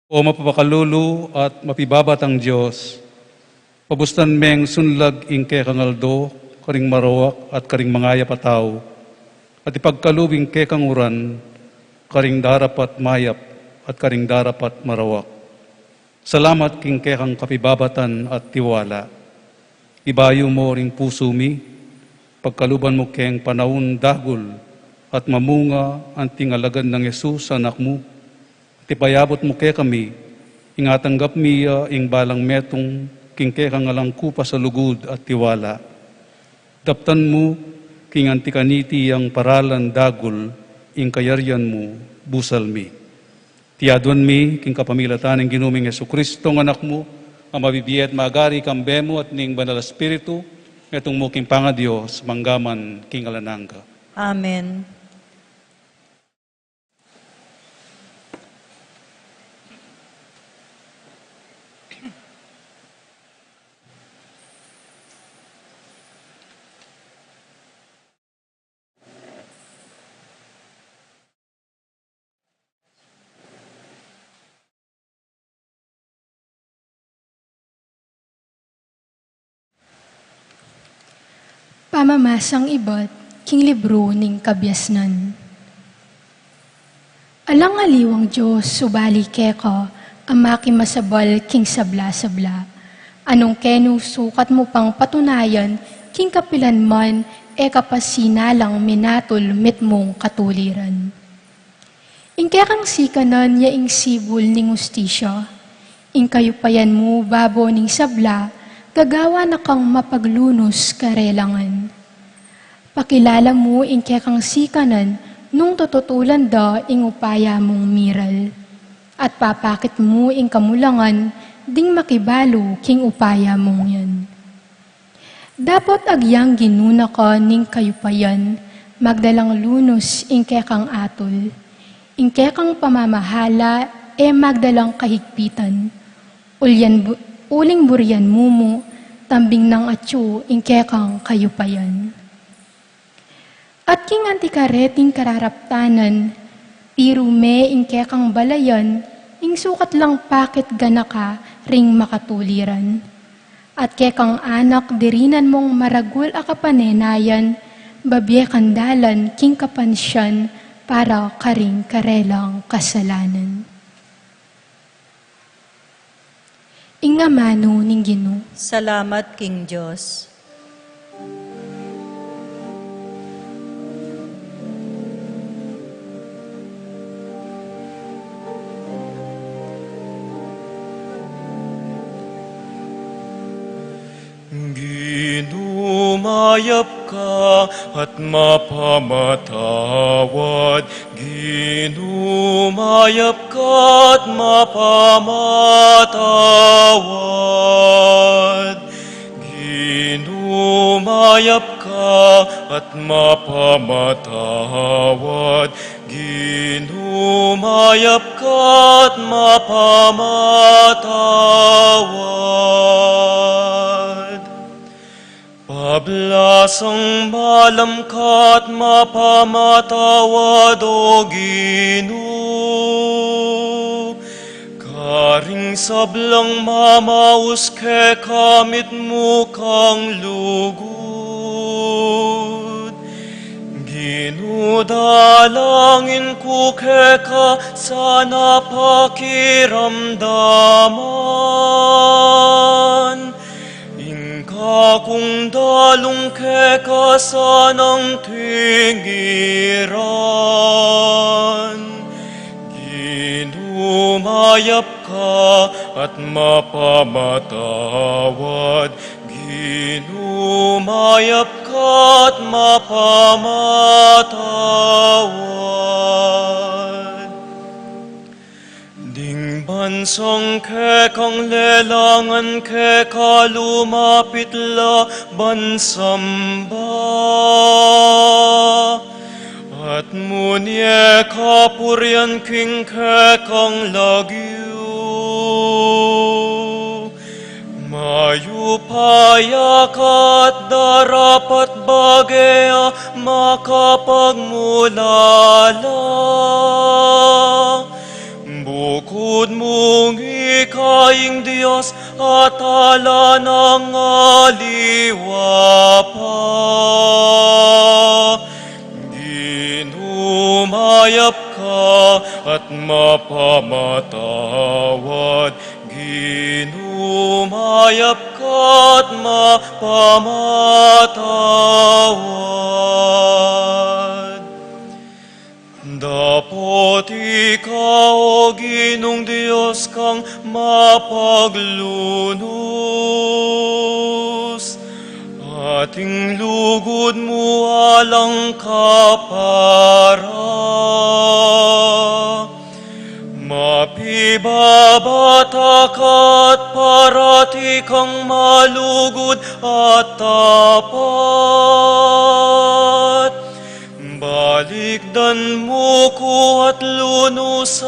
O mapapakalulu at mapibabatang Diyos, pabustan meng sunlag ingke kangaldo, karing marawak at karing mangaya pataw, at ipagkalubing ke kanguran, karing darapat mayap at karing darapat marawak. Salamat king ke kang kapibabatan at tiwala. Ibayo mo ring puso mi, pagkaluban mo keng panahon dagul at mamunga ang tingalagan ng Yesus anak mo. Tipayabot mo ke kami, ingatanggap miya ing balang metong king ke kang alang kupa sa lugod at tiwala. Daptan mo king antikaniti ang paralan dagul, ing kayaryan mo busal mi. Tiadwan mi king kapamilatan ng ginuming Jesucristo ng anak mo, ang mabibiyat magari kambemo at ning banal espiritu, itong mo king Pangadios, manggaman king alananga. Amen. Pamamasang ibot, king libro ning kabyasnan. Alang aliwang Diyos, subali keko, amaki masabal king sabla-sabla. Anong kenu sukat mo pang patunayan, king kapilan man, kapasinalang minatul mit mong katuliran. Ingke kang sikanan ya ing sibul ning ustisya, ing kayupayan mo babo ning sabla, gagawa na kang mapaglunos karelangan. Pakilala mo ing kang sikanan nung tututulan da ing upaya mong miral. At papakit mo ing kamulangan ding makibalo king upaya mong yan. Dapat agyang ginuna ka ning kayupayan, magdalang lunos ing kang atol. Ing kang pamamahala magdalang kahigpitan. Uling buryan mumu, tambing ng atyo, ingkekang kayupayan. At king antikareting kararaptanan, pirume ingkekang balayan, ing sukat lang pakit ganaka ring makatuliran. At kekang anak dirinan mong maragul akapanenayan, babye kandalan king kapansyan, para karing karelang kasalanan. Ingamano ning Ginoo. Salamat, King Diyos. Ginumayap ka at mapamatawad. Ginumayap ka at mapamatawad. Ginumayap ka at mapamatawad. Ginumayap ka at mapamatawad. Pablasang malam ka at mapamatawad, O Ginoo. Karing sablang mamaus ke kamit mo kang lugod. Ginudalangin ko ke ka sana pakiramdaman. Kung dalong ke kasanang tingiran, ginumayap ka at mapamatawad, ginumayap ka at mapamatawad. Bansang ke kang lelangan ke kalumapit la bansamba. At munye kapuryan king ke kang lagyu. Mayupaya ka at darapat bag magea makapagmulala. Bukod mong ikaing Diyos at ala ng aliwa pa. Ginumayap ka at mapamatawad. Ginumayap ka at mapamatawad. Dapat ikaw, Ginong Diyos, kang mapaglunos. Ating lugod mo alang kapara. Mapibabata ka at parati kang malugod at tapat. Balikdan mo ko at lunusan,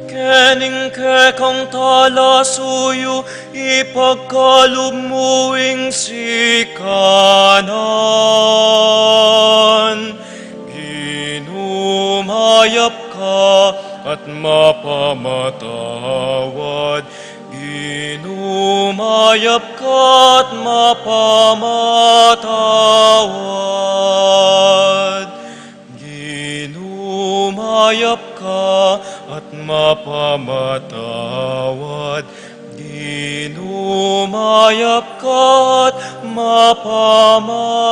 kening kekang talasuyo, ipagkaloob mo ing sikanan. Ginumayap ka at mapamatawad. Ginumayap ka at mapamatawad. Ginumayap ka at mapamatawad. Ginumayap ka at mapamatawad.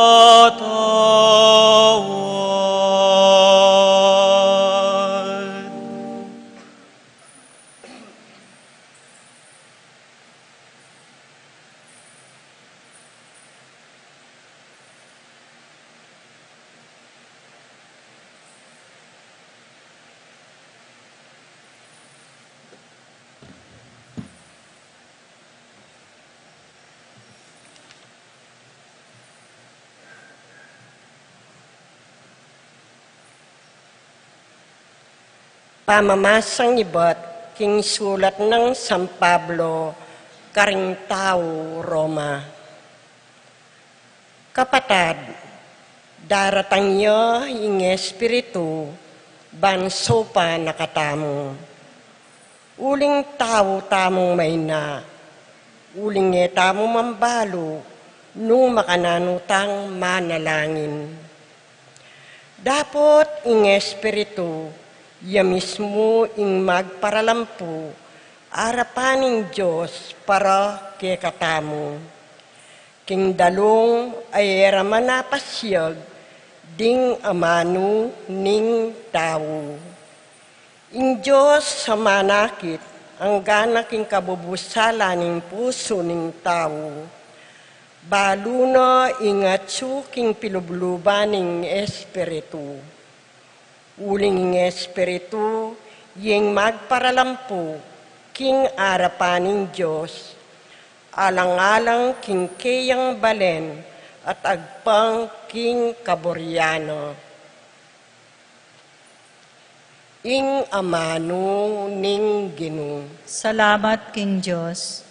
Pamamasang iba't king sulat ng San Pablo, Carintao, Roma. Kapatad, daratang niyo ing espiritu, banso pa nakatamo. Uling tao tamong may na, uling tamo mambalo, nung makananutang manalangin. Dapat ing espiritu, ya mismo ing magparalampu, arapaning Diyos para kay katamo. King dalong ay ramanapasyag, ding amano ning tao. Ing Diyos sa manakit, ang gana king kabubusala ning puso ning tao. Balo na ingatsu king pilubluban ning espiritu. Uling ing espiritu, yeng magparalampu, king arapaning Diyos, alang-alang king kayang balen, at agpang king kaboryano. Ing amano ning Ginoo. Salamat, King Diyos.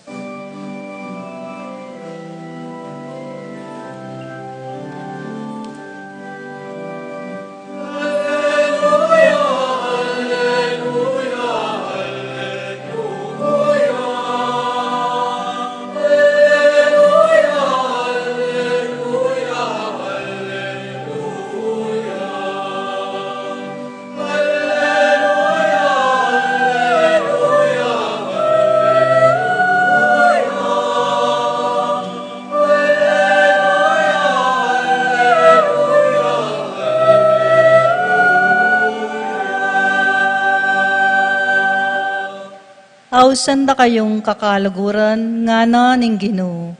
Ausan da kayong kakaluguran nga na ning Ginoo.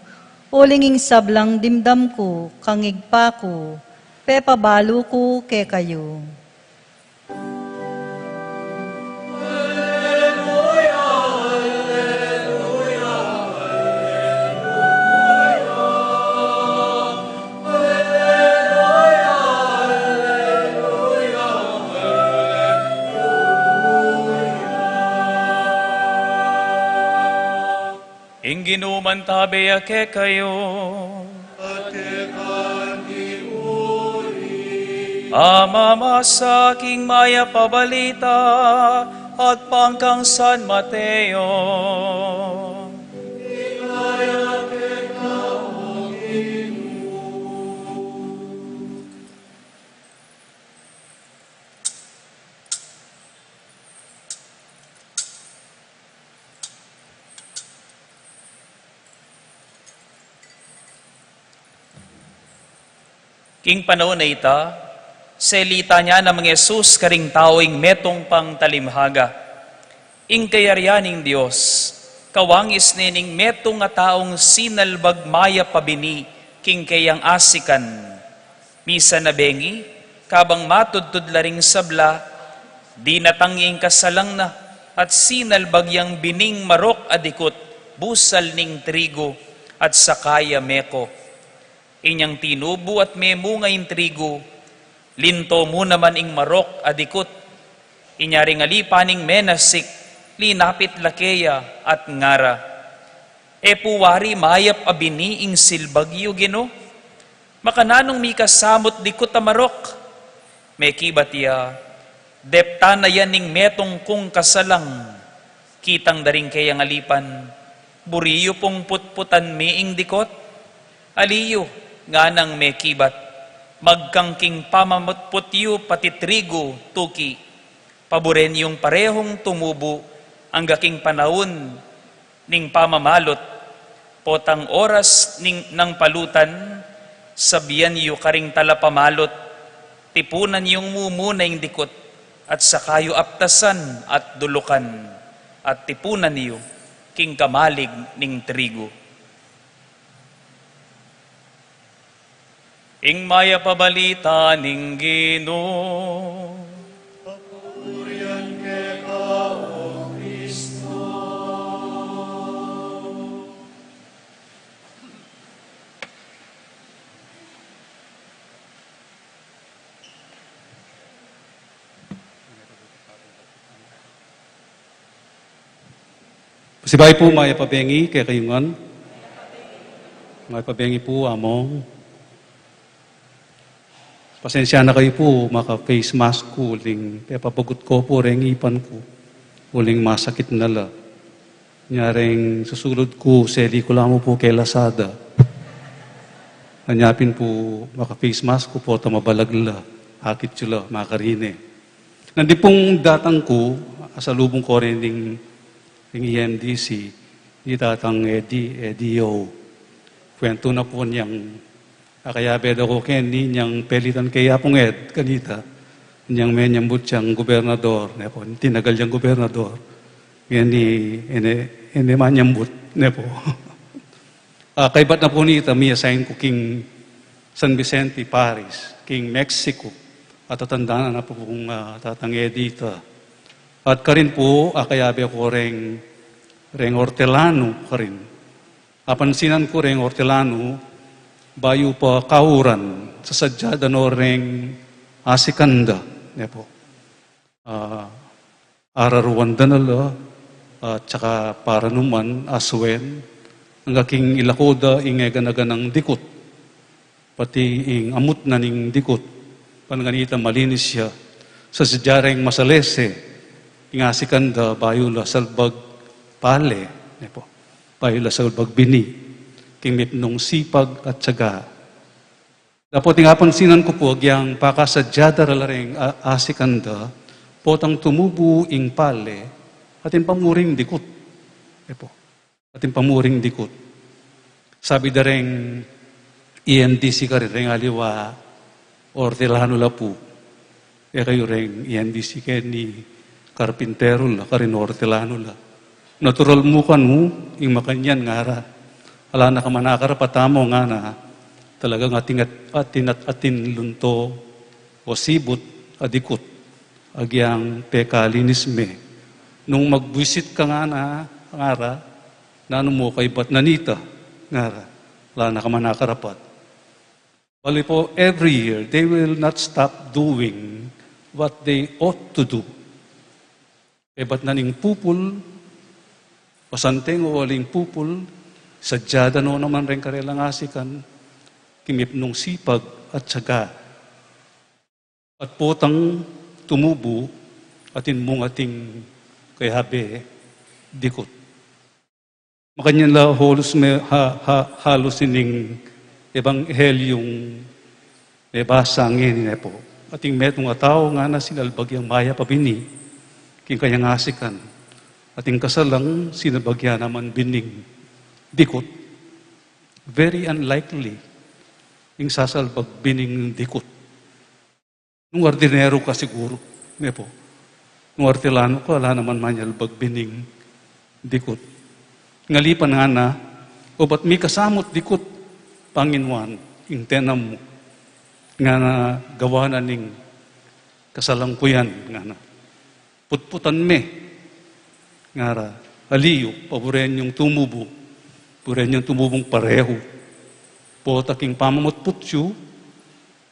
Ulinging sablang dimdam ko, kangigpa ko, pepabalo ko ke kayo. Ing ginuman tabi ake kayo. Ama sa aking maya pabalita at pangkang San Mateo. King panahon na ita, selita niya na mga Yesus karing taoing metong pang talimhaga. Ing kayaryaning Diyos, kawangis nining metong nga taong sinalbag maya pabini, king kayang asikan. Misa na bengi, kabang matudtudlaring sabla, di natanging kasalang na, at sinalbag yang bining marok adikot, busal ning trigo, at sakaya meko. Inyang tinubo at memo ngayong trigo, linto mo naman ing marok adikot, inyaring alipaning menasik, linapit lakeya at ngara. E puwari mayap abini ing silbagyo gino, makananong mi kasamot dikot amarok, may kibatya, depta na yan ning metong kung kasalang, kitang daring kayang alipan, buriyo pong putputan mi ing dikot, aliyo, nga nang may kibat, magkangking pamamutputyo pati trigo, tuki, paboren yung parehong tumubo, ang gaking panahon, ning pamamalot, potang oras ng palutan, sabiyan yu karing talapamalot, tipunan yung mumuna yung dikot, at sakayo aptasan at dulukan, at tipunan yu, king kamalig ning trigo. Ing maya pabalita ning Ginoo. Papurihan ke ka, O Kristo. Pasibay po maya pabengi kay kayungan. Maya pabengi po among. Pasensya na kayo po, maka-face mask ko, uling papabagot ko po, ring ipan ko, uling masakit na la. Nyaring susulod ko, seli ko lang po kay Lazada. Anyapin po, maka-face mask ko po, tamabalagla, hakit sila, makarine. Nandi pong datang ko, asalubong ko rin ng EMDC, di datang Edio. Kwento na po niyang kaya bedo ko Kenny, niyang pelitan kaya pong kanita, niyang menyambut siyang gobernador, nepo, tinagal niyang gobernador, yan ni manyambut, nepo. Kaibat na po nita, mi assign ko King San Vicente Paris, King Mexico, at tatandaan na po kong tatangge dito. At karin po, kaya be ko reng Hortelano karin. Apansinan ko reng Hortelano, bayo pa kauran sa sadyada no reng asikanda nepo araruanda nala at saka para numan aswen ang aking ilakoda ingega ng dikot pati ing amut na ning dikot panganita malinis siya sa sadyareng masalese ing asikanda bayo la salbag pale nepo bayo la salbag bini kimit nung sipag at tsaga. Dapat nga pansinan ko po, yung pakasadyada ralareng asikanda, potang tumubo ing pale, ating pamuring dikot. Ating pamuring dikot. Sabi da rin, EMDC ka rin, aliwa, Hortelano la po. Kayo rin, EMDC ka ni Carpintero la, ka rin Hortelano la. Natural mo kan mo, yung makanyan nga ra. Ala na ka manakarapatamo nga na talagang atin lunto o sibot adikot agyang pekalinisme. Nung magbuisit ka nga na ngara, nano mo kay bat nanita ngara, ala na ka manakarapat. Bali po, every year, they will not stop doing what they ought to do. Kay bat naning pupul, pasanteng o waling pupul, Sadyada no naman rin karelang asikan, kimip nung sipag at syaga. At potang tumubo, atin mong ating kayabe, dikot. Makanyan la halos ining ebanghelyong basa ngin po. Ating metong ataw nga na sinalbagyang maya pabini, king kanyang asikan. Ating kasalang sinabagyan naman bining dikot. Very unlikely yung sasalbag bining dikot. Nung ordinero ka siguro, po. Nung artilano ka, wala naman manyalbag bining dikot. Ngalipan nga na, o ba't may kasamot dikot, Panginoon, yung tenam mo, nga na gawa na ning kasalangkuyan, nga na. Putputan me, nga ra, aliyo, paboren yung tumubo, paboren yung tumubong pareho, po taking pamamutputyo,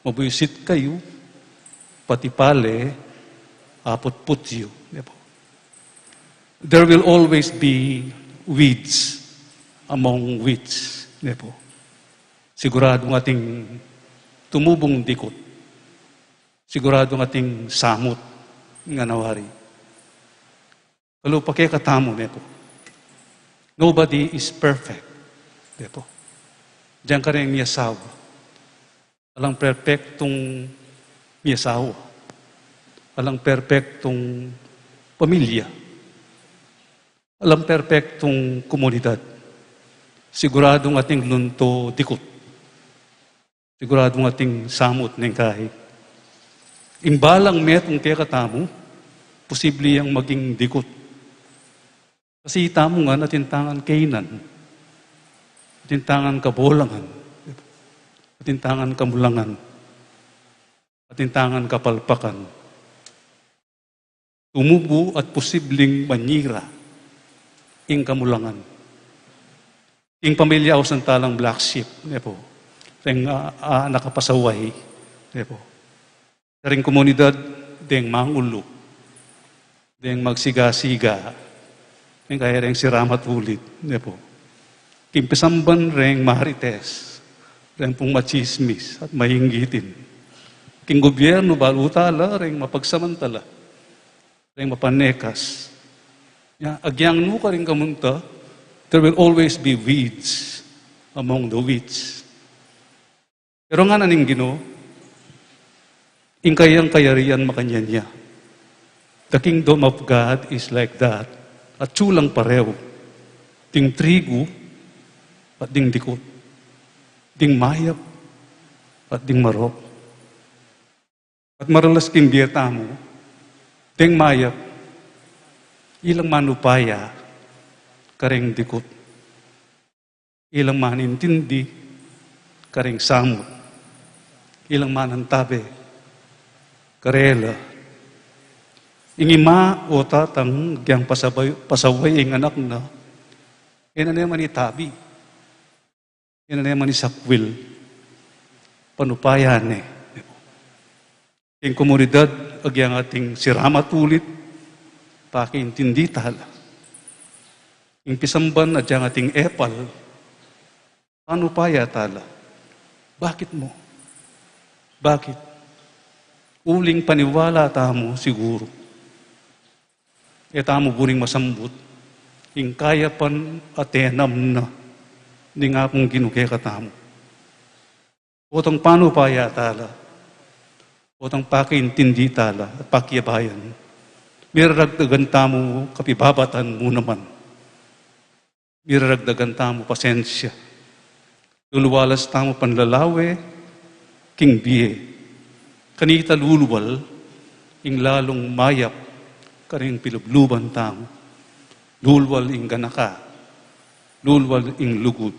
mabuisit kayo, pati pale, apot-putyo. There will always be weeds among weeds. Siguradong ating tumubong dikot. Siguradong ating samot nga nawari. Kalo pa kaya katamo, nobody is perfect. Diyan ka rin miyasawa. Walang perfectong miyasawa. Walang perfectong pamilya. Walang perfectong komunidad. Siguradong ating lunto dikot. Siguradong ating samot ng kahit. Imbalang metong kaya katamo, posible yang maging dikot. Kasi itamo nga natintangan kainan. Atintangan kabolangan, atintangan kamulangan, atintangan kapalpakan. Tumubo at posibleng manyira ing kamulangan. Ing pamilya o santalang black sheep, ring nakapasaway, ring komunidad, ding mangulo, ding magsiga-siga, ring kaya ring siramat ulit, Kimpisamban ring marites, ring pong machismis at mahinggitin. King gobyerno balutala, ring mapagsamantala, ring mapanekas. Agyang nuka ring kamunta, there will always be weeds among the weeds. Pero nga naning Ginoo, ing kayang kayarian makanyan niya. The kingdom of God is like that. At tsulang pareho. Ting trigo, at ding dikot, ding mayap, at ding marok. At maralas king biyeta mo, ding mayap, ilang manupaya, kareng dikot. Ilang manintindi, kareng samot. Ilang manantabe, karela. Ingima o tatang gyang pasaway ing anak na, ina naman itabi. Yan na naman ni sakwil, panupayan Yung komunidad, agyang ating siramat ulit, pakiintindi tala. Yung pisamban, agyang ating epal, panupaya tala. Bakit mo? Bakit? Uling paniwala tamo siguro. E tamo buring masambut, yung kaya pan atenam na, hindi nga akong ginukay katamo. Otang panupaya tala, otang pakiintindi tala, at pakiyabayan. Miraragdagan tamo kapibabatan mo naman. Miraragdagan tamo pasensya. Luluwalas tamo panlalawe, king biye. Kanita luluwal, ing lalong mayap, karing pilubluban tamo. Lulwal ing ganaka, lulwal ing lugod,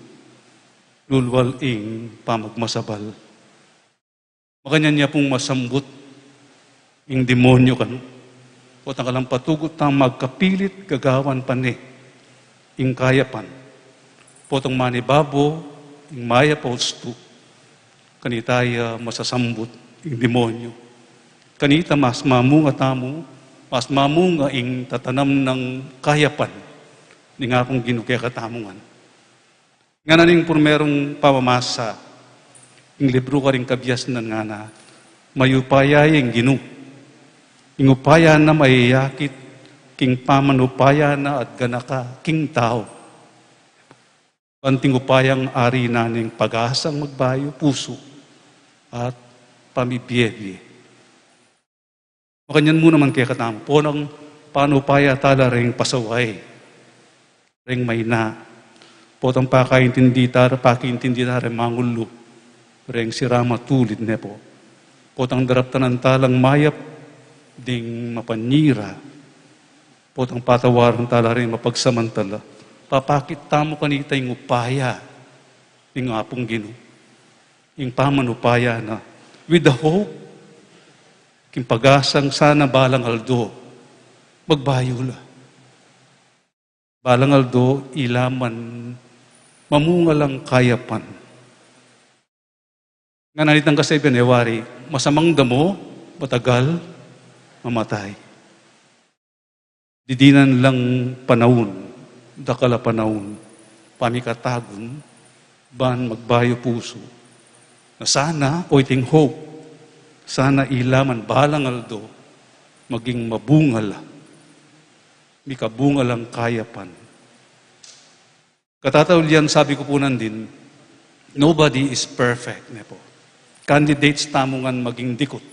lulwal ing pamagmasabal. Makanyan niya pong masambut ing demonyo kan. O tangkalang patugot tang magkapilit gagawan pani ing kayapan. Potong manibabo ing maya postu. Kanitaya masasambut ing demonyo. Kanita mas mamunga tamo, mas mamunga ing tatanam ng kayapan ni nga pong ginukya katamungan. Nga naning purmerong pamamasa, yung libro ka rin kabyas na nga na, mayupaya yung ginu. Yung upaya na mayayakit, king pamanupaya na at ganaka, king tao. Panting upayang ari naning pag-asang magbayo, puso, at pamibiyebye. Makanyan mo naman kaya katama, po ng panupaya tala ring pasaway, ring may na, po ng pakaintindi tara mangulo, ring sirama tulid ne po. Po ng daraptanan talang mayap, ding mapanira, po ng patawaran tala ring mapagsamantala, papakit tamo kanita yung upaya, yung apong gino, yung pamanupaya na, with the hope, king pag-asang sana balang aldo, magbayula. Balang aldo, ilaman, mamungalang kayapan. Nga nanitang kasabihan, ewari, masamang damo, matagal, mamatay. Didinan lang panahon, dakala panahon, pamikatagon, ban magbayo puso, na sana, poiting hope, sana ilaman balang aldo, maging mabungal, mikabungal ang kayapan. Katataw yan, sabi ko po nandin, nobody is perfect. Po. Candidates tamongan maging dikot.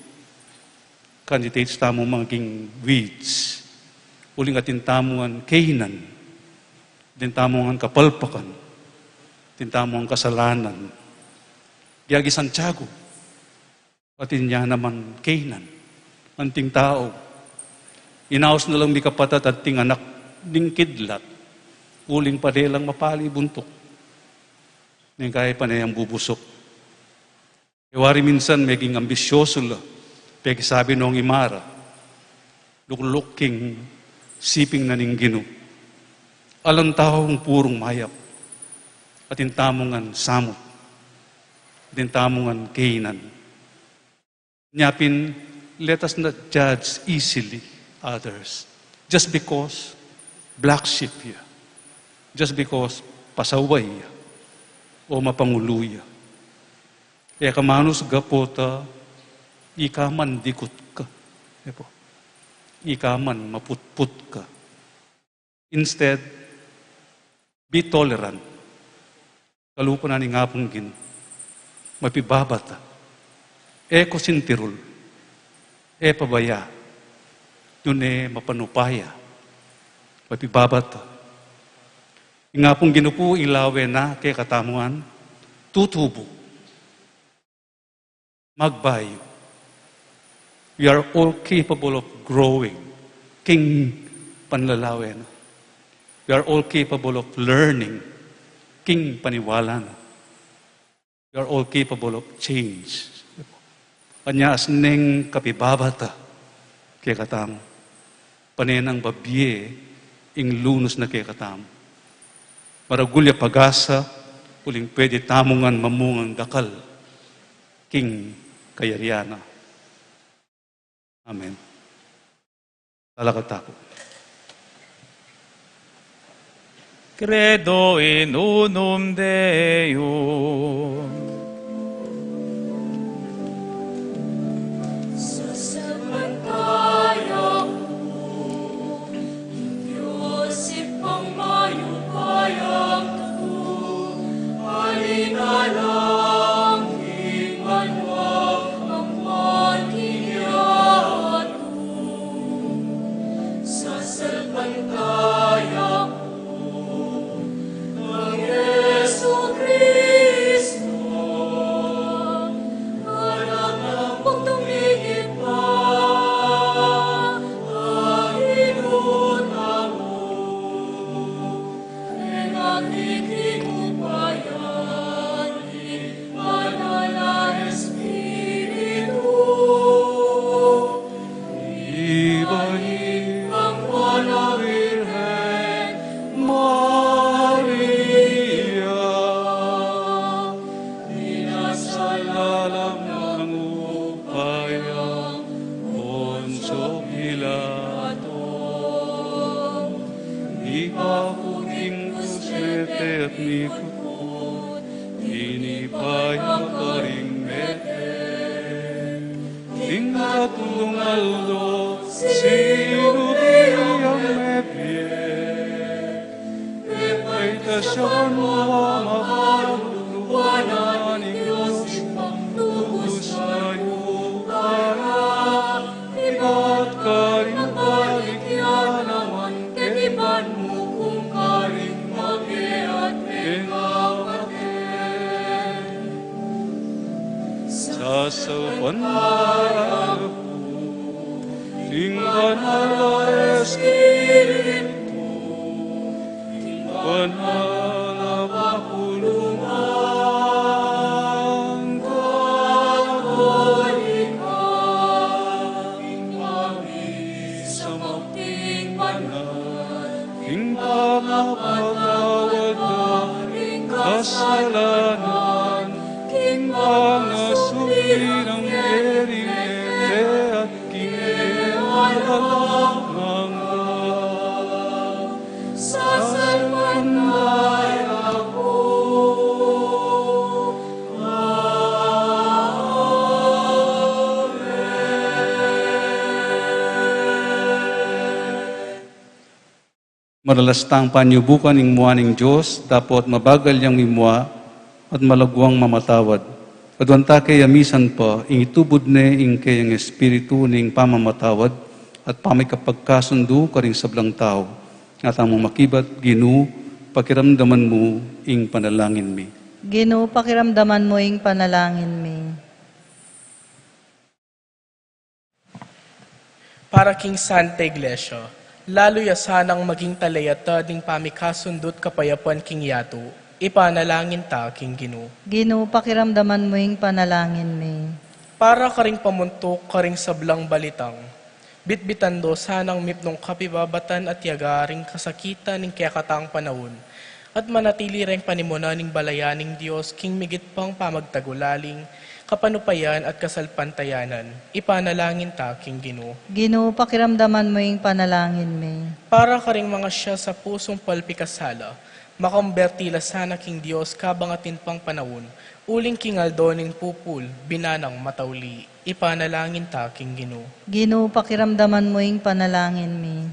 Candidates tamong maging weeds. Uling atin tamongan kainan. Din tamongan kapalpakan. Din tamongan kasalanan. Giyagi Santiago. Atin niya naman kainan. Anting tao. Inaos na lang mi kapatat at ting anak ding kidlat. Uling pa lang mapali buntok. Ning kaya pa na yung bubusok. Iwari minsan maging ambisyoso la. Peki sabi noong imara. Lukluking siping na ning ginu. Alang taong purong mayap. At intamongan samot. At intamongan kainan. Nyapin, let us not judge easily others. Just because black sheep ya. Just because pasaway ya. O mapanguluya. Kaya kamanus gapota, ikaman dikot ka. Ikaman maputput ka. Instead, be tolerant. Kalupo na ni ngapong gin. Mapibabata. Eko sintirul. Pabaya. Yun mapanupaya. Mapibabata. Nga pong ginupo ilawe na kay katamuan, tutubo, magbayo. We are all capable of growing. King panlalawen. We are all capable of learning. King paniwala na. We are all capable of change. Kanya asneng kapibabata kay katamo. Panenang babye ing lunos na kay katamo. Maragulya pag-asa, uling pwede tamungan mamungang dakal, King Kayariana. Amen. Talakatako. Credo in unum Deum. Ipaputing kusete at nikot Ingat lungaldo, sino biyang mebie, epaitasyon mo makaluluwanan ng Diyos, tubos sa'yo kaya, ikat karing balikyan naman, ketiban mo kung karing mag-iat mengawatin. Sasawan ko, tingkan ala Espiritu, tingkan ala kapulungan, kagulikan, kami sa magting banal, tingkan mapatawad na kasalanan, tingkan na sumili ng yerine at kinewalalang sasalman ay ako. Maralastang panyubukan ng muaning Diyos, dapat mabagal yang mimwa at malagwang mamatawad. Kadwanta kay amisan pa, ing itubod ne ing kayang espiritu ning pamamatawad at pamikapagkasundo ka rin sablang tao. At among makibat, Ginu, pakiramdaman mo ing panalangin mi. Ginoo, pakiramdaman mo ing panalangin mi. Para King Santa Iglesia, lalo yasanang maging talayata ding pamikasundot kapayapan King Yato, ipanalangin ta, King Ginoo. Ginoo, pakiramdaman mo ing panalangin mi. Para karing pamuntok, karing sablang balitang, bitbitando sanang mipnong kapibabatan at yagaring kasakitan ng kayakataang panahon, at manatili ring panimuna ning balayaning Diyos, King migit pang pamagtagulaling, kapanupayan at kasalpantayanan, ipanalangin ta, King Ginoo. Ginoo, pakiramdaman mo ing panalangin mi. Para karing mga siya sa pusong palpikasala, makambertila sana King Diyos kabangatin pang panahon, uling kingaldoning pupul, binanang matauli, ipanalangin ta, King Ginoo. Ginoo, pakiramdaman mo ing panalangin mi.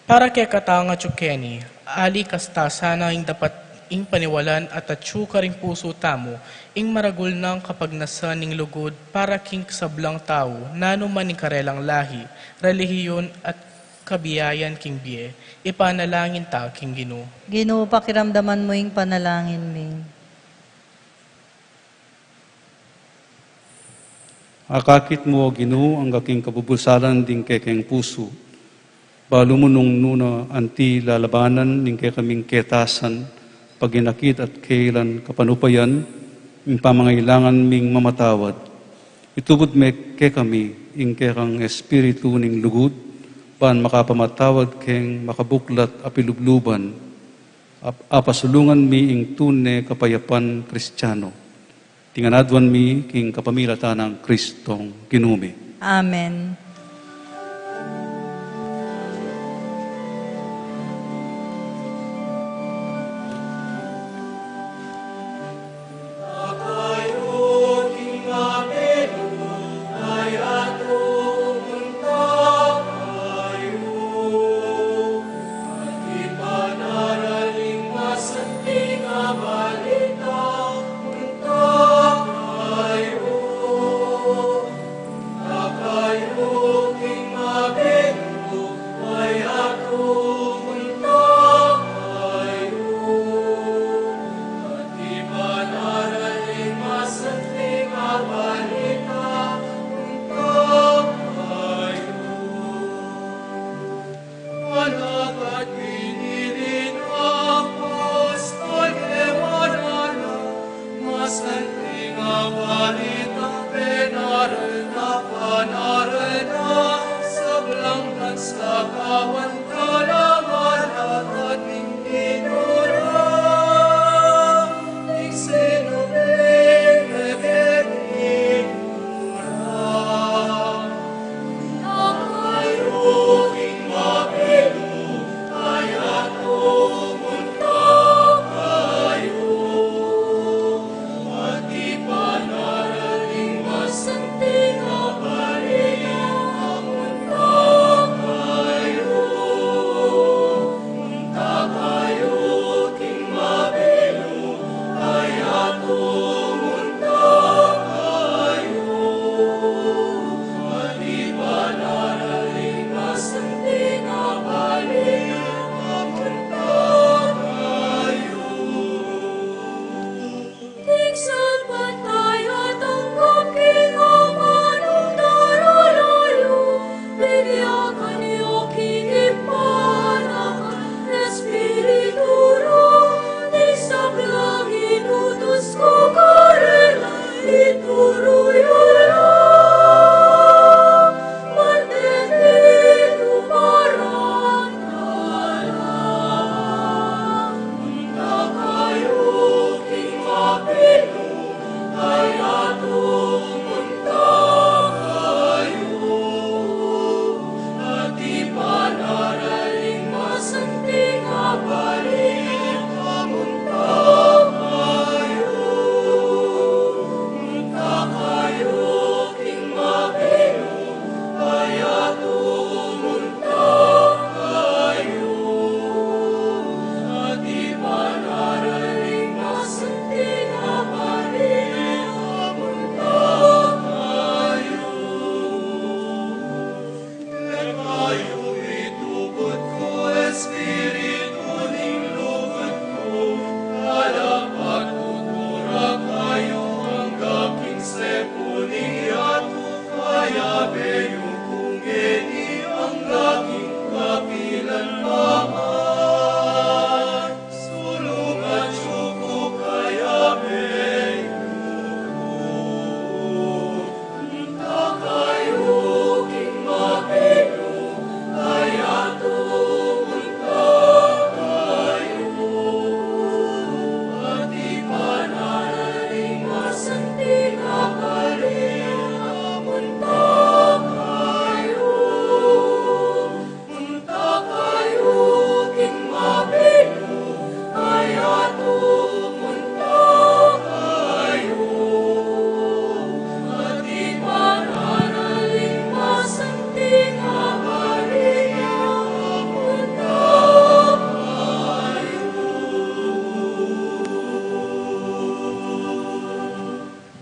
Para kay katanga tsukeni, ali kasta sana ing dapat ing paniwalan at atsu ka ring puso tamo, ing maragul ng kapag nasaning lugod, para king sablang tao, nanuman ing karelang lahi, relihiyon at kabiyayan King Bie, ipanalangin ta, King Ginoo. Ginoo, pakiramdaman mo ing panalangin mi. Akakit mo, Ginoo, ang aking kabubulsalan din kay kayang puso. Balo mo nung nuna anti lalabanan ning kay kaming ketasan, paginakit at kailan kapanupayan, ing pamangailangan ming mamatawad. Itubod me kay kami, ing kay kang espiritu ning lugod, paan makapamatawad keng makabuklat apilubluban, apasulungan mi ing tunne kapayapan Kristiyano. Tinganadwan mi king kapamilatan ng Kristong Ginoo. Amen.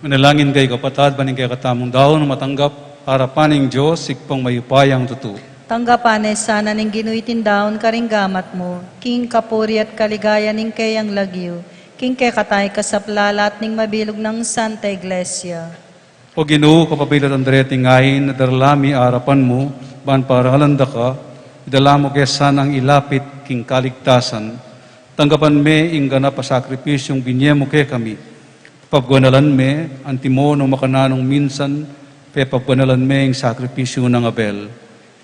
Manalangin kay kapatad, baning kay katamong daon, matanggap, harapaning Diyos, sikpang mayupayang tutu. Tanggapanes sana ning ginuitin daon karing gamat mo, king kapuri at kaligaya ning kayang lagyo, king kay katay kasaplalat ning mabilog ng Santa Iglesia. O Ginoo, kapabilat ang dareting ngayon, na darlami harapan mo, ban para halanda ka, idala mo kaya sanang ilapit king kaligtasan, tanggapan me ing ganap sa sakripisyong binye mo kay kami, pagwanalan me, antimo no makananong minsan, pe pagwanalan me ing sakripisyo ng Abel.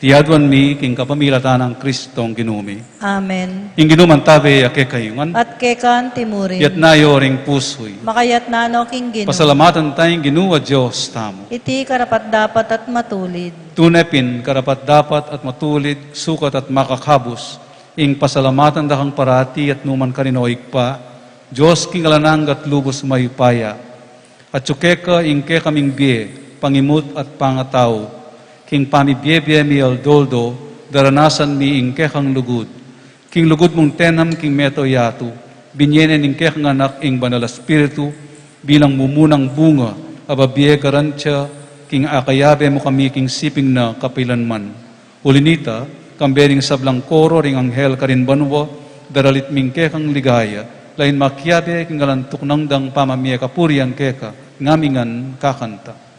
Tiyadwan mi, king kapamilatan ng Kristong ginumi. Amen. Ing ginuman tabi, ake kayungan, At kekan timurin, yat nayo ring pusoy. makayat nano king Ginoo. Pasalamatan tayong ginuwa Diyos tamo. Iti karapat dapat at matulid. Tunepin, karapat dapat at matulid, sukat at makakabos, ing pasalamatan dakang parati at numan karinoig pa, Diyos king alanang at lubos mayupaya, at tsukeka ing ke kaming biye, pangimut at pangataw, king pamibye-bye mi aldoldo, daranasan mi ing kekang lugod, king lugod mong tenam king meto yatu, binyenen ing kekang anak ing banal espiritu, bilang mumunang bunga, ababye garantya, king akayabe mo kami king siping na kapilanman. Ulinita, kambering sablang koro ring anghel karin banwa, daralit ming kekang ligaya, lain makyabe king alantuk nang dang pamamye kapurian keka, ngamingan kakanta.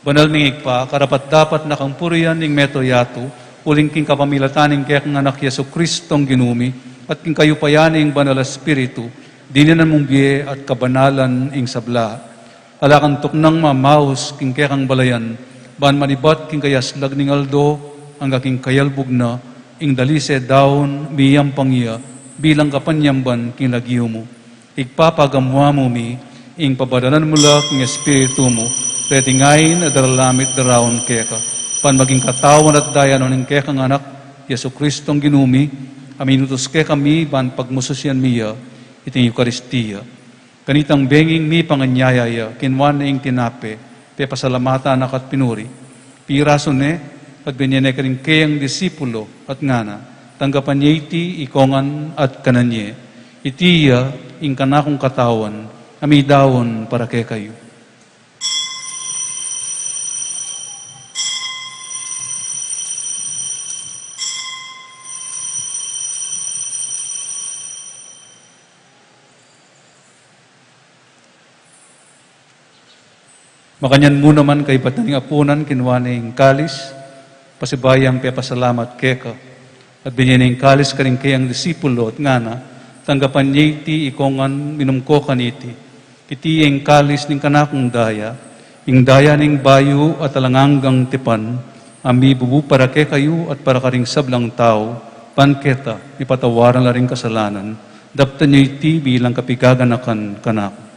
Banal mingig pa, karapat dapat nakampurian ning meto yatu, uling king kapamilataning kaya kang anak Yesu Kristong ginumi, at king kayupayaning banal espiritu, dininan mong biye at kabanalan ing sabla. Alakan tuknang mamaus king kaya kang balayan, ban manibat king kayaslag ning aldo, ang king kayalbog na, ing dalise daon, miyam pangiya, bilang kapanyamban king lagyo mo. Igpapagamwa mo mi, ing pabadanan mula king espiritu mo, retingayin at daralamit darawon keka. Pan maging katawan at dayan ng kekang anak, Yesu Kristong ginumi, aminutos ke kami, ban pagmususyan miya, iting Eucharistia. Kanitang benging mi panganyayaya, kinwan na ing tinape, pe pasalamata anak at pinuri. Piraso ne, pagbinyane ka rin kayang disipulo at ngana, tanggapan niya iti, ikongan at kananye. Itiya, ing kanakong katawan, amidawon para kay kayo. Makanyan mo naman kay pataning apunan kinwaning kalis, pasibayang pasalamat keka, at binyaning kalis karing kayang disipulo at ngana, tanggapan niya iti ikongan minumko kaniti, iti ang kalis ning kanakong daya, ing daya ning bayo at alanganggang tipan, ami bubu para ke kayo at para karing sablang tao, panketa, ipatawaran la ring kasalanan, dapta niya iti bilang kapigaganakan kanako.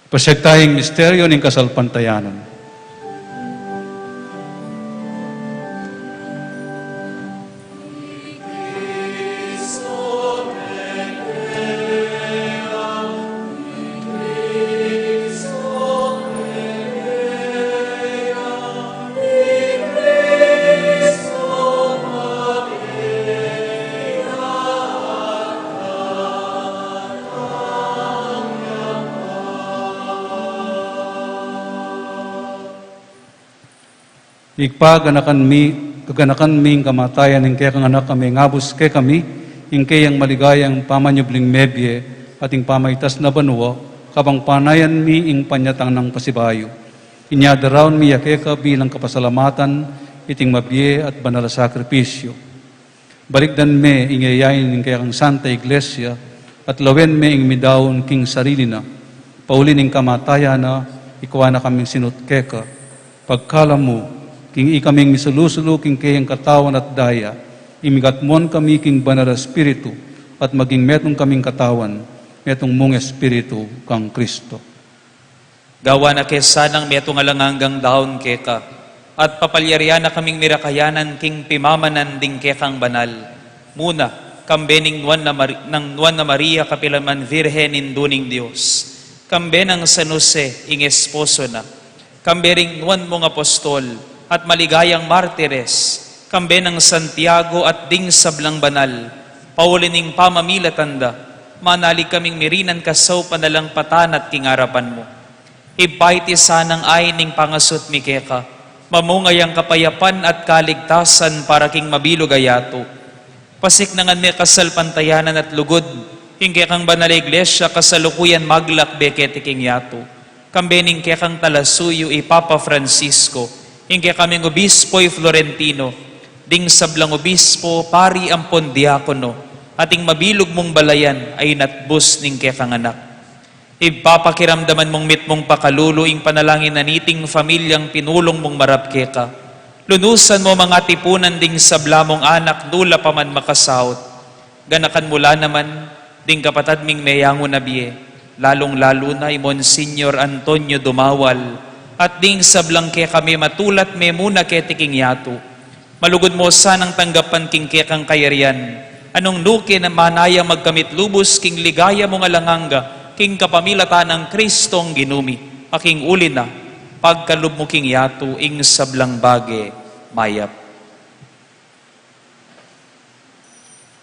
Prosektahing misteryo ng kasalpantayanan. Kaganakan ming kamatayan ng kaya kang anak kami, ngabos kay kami, ing kayang maligayang pamanyubling mebye, ating pamaitas na banwa, kabang panayan mi ing panyatang ng pasibayo. Inyadaraon mi yakeka bilang kapasalamatan, iting mabye at banal na sakripisyo. Balikdan me ingayayin ng kaya kang Santa Iglesia, at lawen me ing midaon king sarili na, paulin ing kamatayan na, ikaw na kaming sinutkeka, pagkala mo, king ikaming misulusulo king kayang katawan at daya, imigatmon kami king banal na espiritu, at maging metong kaming katawan, metong mong espiritu kang Kristo. Gawa na kesa ng metong alanganggang daon keka, at papalyarya na kaming mirakayanan king pimamanan ding kekang banal. Muna, kambening nuwan na Maria kapilaman Virhen induning Diyos, kambe ng San Jose ing esposo na, kambering nuwan mong apostol, at maligayang martires, kambe ng Santiago at ding sablang banal, paulining pamamilatanda, manalig kaming mirinan kasaw panalang patan at kingarapan mo. Ibayti sanang ay ning pangasot mi keka, mamungayang kapayapan at kaligtasan para king mabilog ayato. Pasiknangan mi kasalpantayanan at lugod, king kekang banal iglesia kasalukuyan maglak bekete king yato. Kambe ning kekang talasuyo Papa Francisco, ingke kaming obispo'y Florentino, ding sablang obispo, pari ampon diakono, ating mabilog mong balayan ay natbus ning kekang anak. Ipapakiramdaman mong mitmong pakalulo ing panalangin na niting familyang pinulong mong marap keka. Lunusan mo mga tipunan ding sabla mong anak, dula pa man makasahot. Ganakan mula naman, ding kapatad ming meyango na biye, lalong-lalo na Monsignor Antonio Dumawal, at ding sablang kaya kami matulat me muna kaya tiking yato. Malugod mo sanang tanggapan king kaya kang kayarian. Anong nuke na manaya magkamit lubos king ligaya mong alanganga, king kapamilatan ng Kristong ginumi. Aking uli na, pagkalub mo king yato, ing sablang bage, mayap.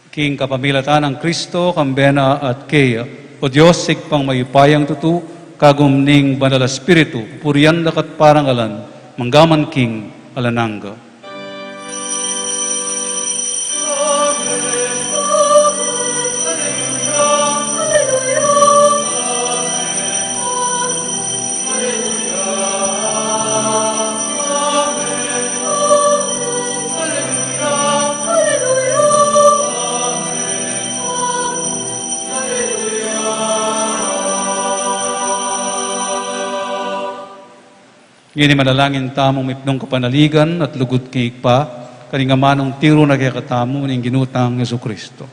King kapamilatan ng Kristo, kambena at kaya, o Diyos sigpang mayupayang tutu, kagumning banal na espiritu, purian dakat parangalan, manggaman king alananga. Ngini manalangin tamong mipnong kapanaligan at lugod kay pa, kaninga manong tiro na kaya katamo ng ginutang Yesu Kristo.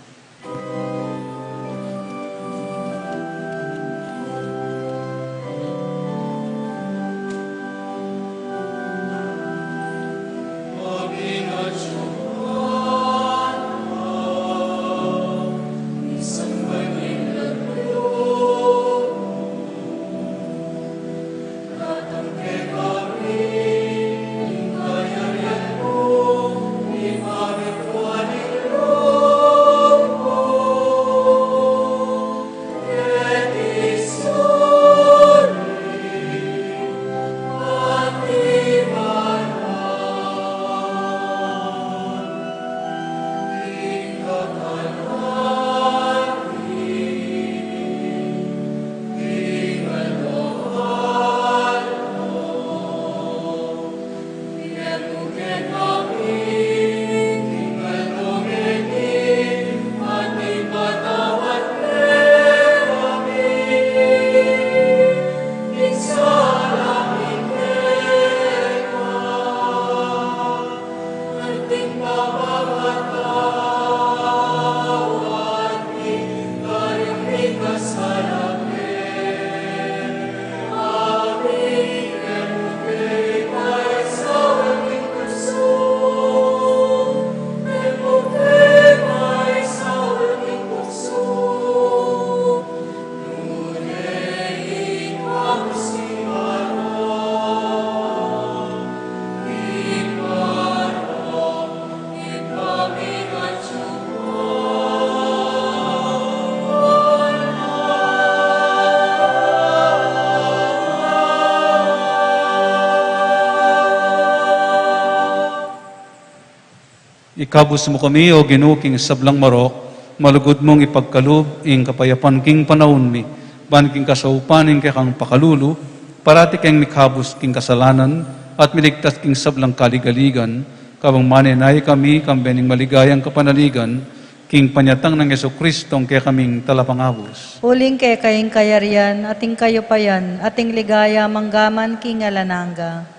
Ikabus mo kami, o ginuking sablang marok, malugod mong ipagkalub, ing kapayapan king panahon mi, ban king kasaupanin kay kang pakalulu, parati kang mikabus king kasalanan, at miligtas king sablang kaligaligan, kabang manenay kami, kambening maligayang kapanaligan, king panyatang ng Yeso Kristong kaya kaming talapangabos. Uling kay kaying kayarian, ating kayo payan, ating ligaya, manggaman king alananga.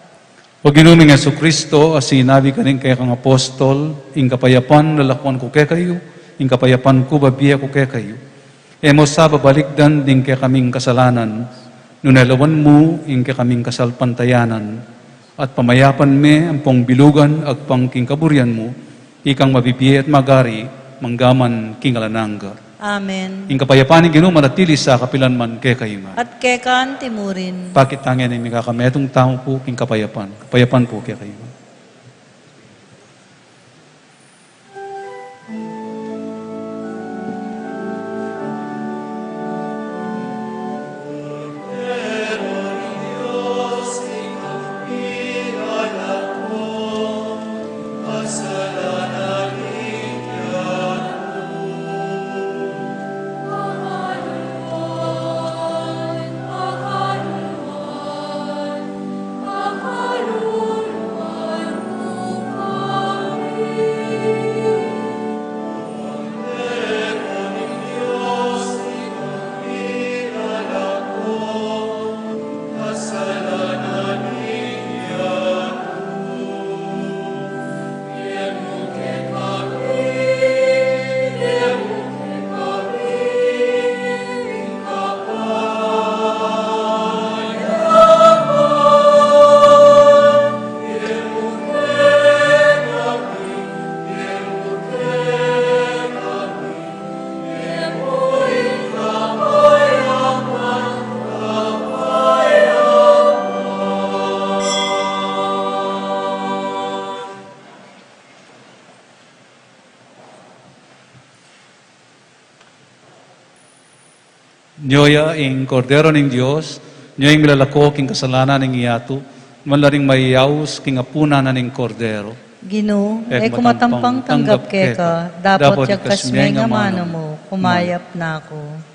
O ginuming Yeso Kristo, as sinabi ka rin kaya kang apostol, ing kapayapan lalakwan ko kaya kayo, ing kapayapan ko babiya ko kaya kayo. Emo sa babalikdan din kaya kaming kasalanan, nunalawan mo ing kaya kaming kasalpantayanan, at pamayapan me ang pong bilugan ag pang king kaburian mo, ikang mabibiya at magari, manggaman king alananga. Amen. Ing kapayapaan ni Ginoo manatili sa kapilanman kay kayo man. At kekan timurin. Bakit tangyan ay mikakametong tao po king kapayapan. Kapayapan po kay kayo man. Nyoya ing kordero ning Dios, nyoy ing milalako king kasalanan ning iyato, malaring mayayaws king apuna na ning kordero. Gino, Ek kumatampang tanggap keka, dapat Dapat yakasmeng nga amano mano mo, kumayap na ako.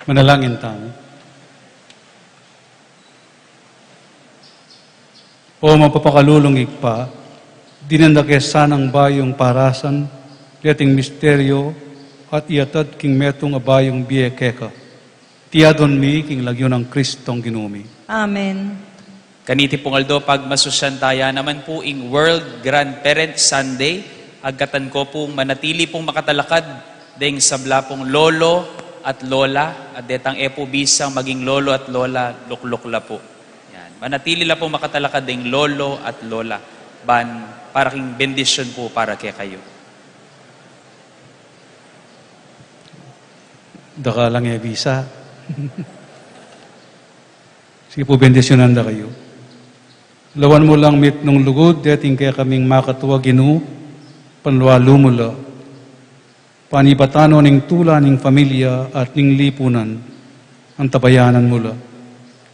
Manalangin tayo. O mapapakalulungig pa, dinandakesan ang bayong parasan, liating misteryo, at iatad king metong abayong biyekeka. Tiyadon mi king lagyo ng Kristong ginumi. Amen. Kaniti pong aldo, pagmasusyan taya naman po ing World Grandparent Sunday, agkatan ko pong manatili pong makatalakad, deng sabla pong lolo, at lola, at detang epo bisang maging lolo at lola, luklukla po. Yan. Manatili la po makatalakad ding lolo at lola. Ban, para king bendisyon po para kay kayo. Daka lang visa. Sige po, bendisyonan da kayo. Lawan mo lang mit nung lugod, dating kaya kaming makatuwa Ginoo, panlualo mo la. Panibatano ning tula ning pamilya at ning lipunan, ang tabayanan mo la.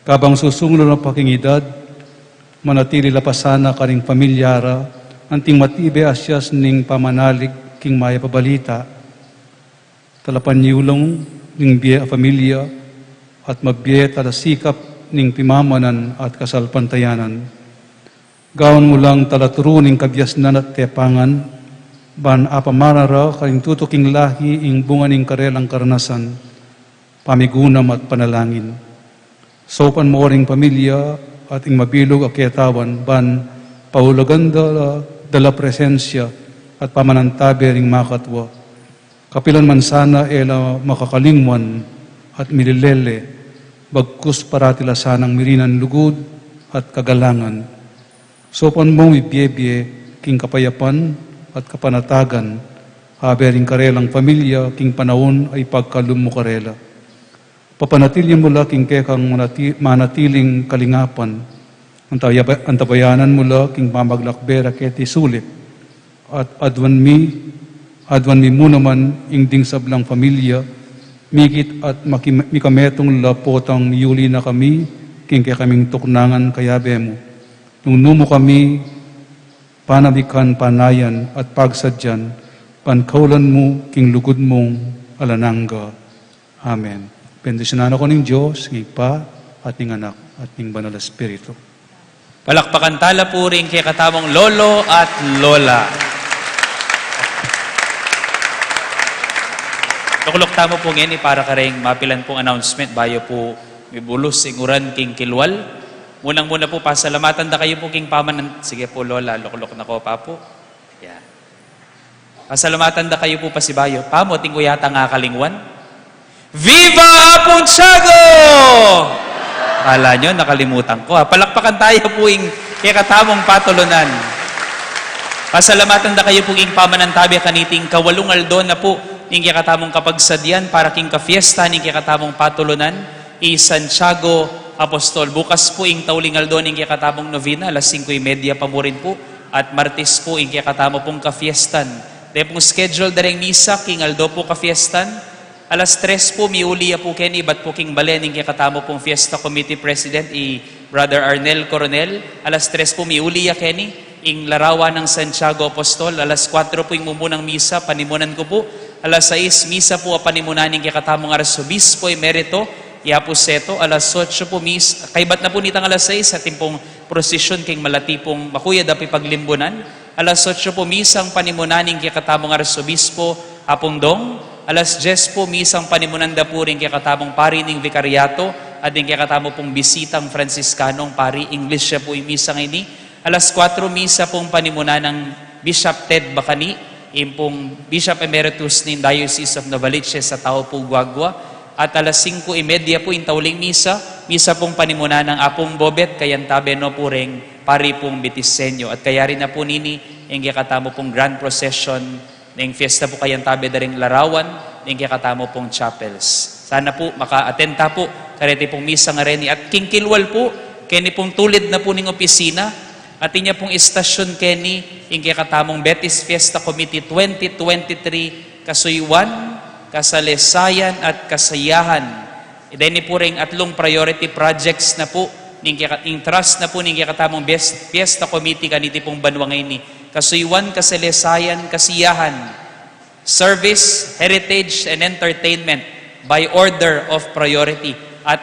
Kabang susungulo na pakingidad, manatili la pasana ka ning pamilyara, anting matibe asyas ning pamanalig king maya pabalita. Talapan niulong ning biya pamilya at magbiya talasikap ning pimamanan at kasalpantayanan. Gawon mo lang talaturo ning kabyasnan at tepangan, ban apamarara karing tutuking lahi ing bunga ning karelang karanasan, pamigunam at panalangin. Sopan mo ring pamilya at ing mabilog at ketawan, ban paulagan dala presensya at pamanantabi ring makatwa. Kapilan man sana ela makakalingwan at mililele, bagkus paratila sanang mirinan lugod at kagalangan. Sopan mo ibiyebye king kapayapan at kapanatagan, habering karelang pamilya, king panahon ay pagkalum mo karela. Papanatilya mo la king kekang manatiling kalingapan, ang tabayanan mo la king pamaglakbera keti sulit, at adwan mi mo naman ingding sablang pamilya, mikit at mikametong lapotang miyuli na kami, king kaming tuknangan kayabe mo. Nung numo kami, panabikan panayan at pagsadyan, pankaulan mo king lugod mong alanangga. Amen. Bendisyonan ako ng Diyos, ng Ipa, at ng Anak, at ng Banal na Espiritu. Palakpakan tala po rin kay katamong lolo at lola. Tukulok tamo po ngayon para kareng mapilan pong announcement bayo po mibulos siguran king kilwal. Munang-muna po, pasalamatan da kayo po king pamanan. Sige po, lola, luklok na ko pa po. Yan. Pasalamatan da kayo po pasibayo. Pamo, tingko yata nga kalingwan. Viva Apuntiago! Kala nyo, nakalimutan ko. Palakpakan tayo po ing kikatamong patulunan. Pasalamatan da kayo po king pamanan tabi kaniting kawalong aldo na po ing kikatamong kapagsadyan para king kafiesta ning kikatamong patulunan i Santiago Apostol. Bukas po ing taulingal doon ing kakatamong novena, alas 5:30 pa mo rin po. At Martes po ing kakatamo pong kafiestan. Dahil pong schedule dareng misa, king Aldo po kafiestan. Alas 3 po, miuliya po Kenny, ba't po king balen ing kakatamo pong Fiesta Committee President, Brother Arnel Coronel. Alas 3 po, miuliya Kenny, ing larawan ng Santiago Apostol. Alas 4 po ing mumunang misa, panimunan ko po. Alas 6, misa po panimunan ing kakatamong Arsobispo Emerito, Iapuseto, alas 8 po kaybat na po nitang alas 6 sa timpong prosesyon king malatipong makuya dapi paglimbunan. Alas 8 po misang panimunaning kikatamong Arsobispo Apongdong. Alas 10 po misang panimunan da po rin kikatamong pari ning Vicariato at ning kikatamo pong bisitang Franciscanong pari English siya po yung misang ini. Alas 4 misa pong panimunan ng Bishop Ted Bacani, impong Bishop Emeritus ng Diocese of Novaliches sa Tao po Guagua. At alas 5:30 po yung tauling misa pong panimuna ng Apong Bobet, kayantabe no po ring pari pong Bitisenyo. At kaya rin na po nini, yung kakatamo pong grand procession, ng fiesta po kayantabe da ring larawan, yung kakatamo pong chapels. Sana po maka-atenta po, karete pong misa nga rin. At King Kilwal po, kani pong tulid na po ning opisina, at inya pong istasyon kani, yung kakatamong Betis Fiesta Committee 2023, kasuywan, kasalesayan at kasayahan. Ideni po ring atlong priority projects na po, ning trust na po ning katamong best Fiesta Committee kaniti pong banwangay ni. Kasuywan, kasalesayan, kasiyahan, service, heritage, and entertainment by order of priority. At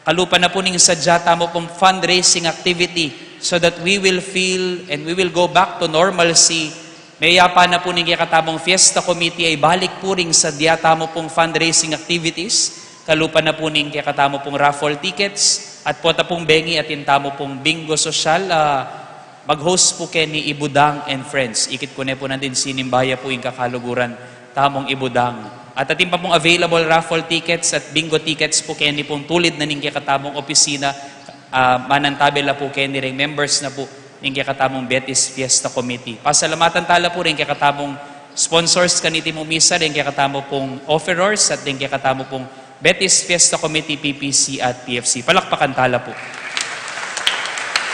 kalupa na po ning sadya tamo pong fundraising activity so that we will feel and we will go back to normalcy. Mayapa na po ning katamong Fiesta Committee ay balik po ring sa diyatamo pong fundraising activities. Kalupa na po ning katamo pong raffle tickets at pota pong bengi at intamo pong bingo social. Mag-host po ni Ibudang and Friends. Ikit ko na po na din sinimbaya po yung kakaluguran tamong Ibudang At ating pa pong available raffle tickets at bingo tickets po kaya ni pong tulid na ning katamong opisina, manantabela po kaya ni ring members na po ning katamong Betis Fiesta Committee. Pasalamatan tala po rin katamong sponsors kaniti mo misa, rin katamo pong offerers at rin katamo pong Betis Fiesta Committee, PPC at PFC. Palakpakan tala po.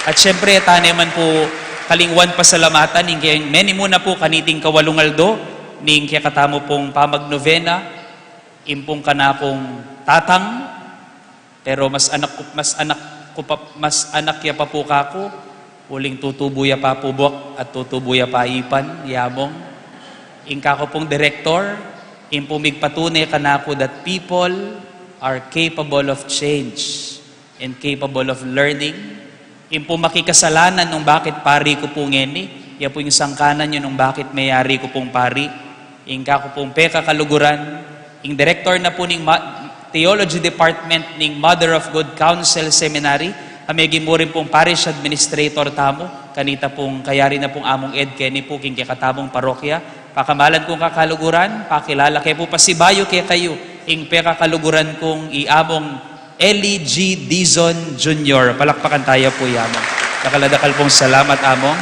At syempre, taneman po kalingwan pasalamatan, ning many muna po kaniting kawalungaldo, ning katamo pong pamagnovena, impong kanakong tatang, pero mas anak ya pa po kako, uling tutubuya pa po buwak at tutubuya pa ipan, yamong. Ingka ko pong director, impumig patunay kanako that people are capable of change and capable of learning. Impong makikasalanan nung bakit pari ko pong ngeni, ya po yung sangkanan nyo nung bakit mayari ko pong pari. Ingka ko pong peka kaluguran, ing director na po ning Theology Department ning Mother of Good Counsel Seminary, amegi mo rin pong parish administrator tamo, kanita pong kayari na pong among Ed Kenny po king katamong parokya, pakamalan kong kakaluguran, pakilala kayo po pasibayo kaya kayo, ing peka kaluguran kong iamong Eli G. Dizon Jr. Palakpakan tayo po yamong. Nakaladakal pong salamat among.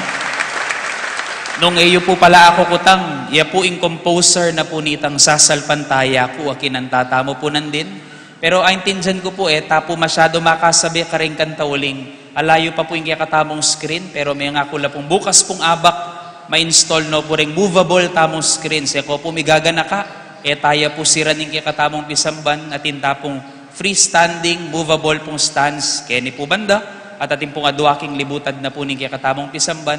Nung iyo po pala ako kutang, iya po ing composer na po nitang sasalpantaya ko, akinantata mo po nandin. Pero aintindihan ko po tapo masyado makasabi ka rin kantauling. Alayo pa po yung katamong screen, pero may nga kula pong bukas pong abak, ma-install no po rin movable tamong screen. Siya ko po migagana ka, tayo po sira ng katamong pisamban, atin tapong freestanding, movable pong stands, kaya ni po banda, at atin pong aduaking libutad na po ng katamong pisamban,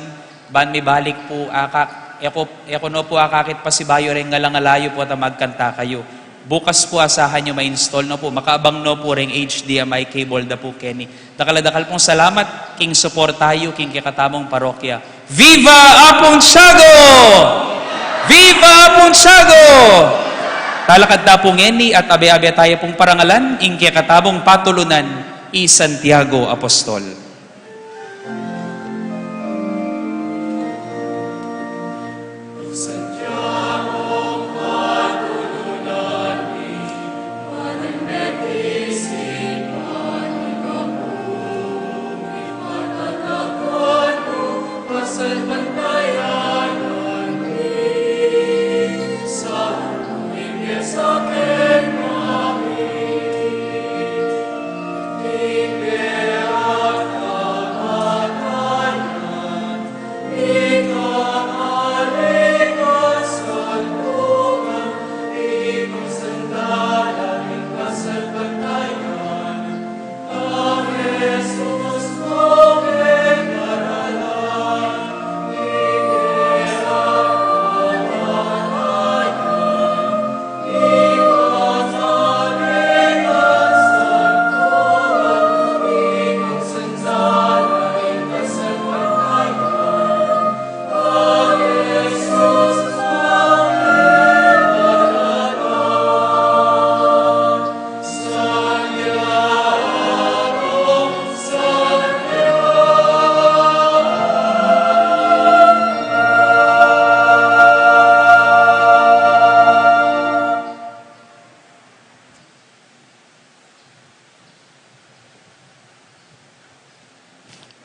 ban mi balik po ako no po akakit pa si bayo rin ngalang-alayo po at magkanta kayo. Bukas po asahan nyo ma-install no po, makaabang no po ring HDMI cable na po Kenny. Dakal pong salamat, king support tayo, king kakatamong parokya. Viva Apong Tiago! Viva Apong Tiago! Talakad na pong Eni at abe-abe tayo pong parangalan, ing kakatamong patulunan, i Santiago Apostol.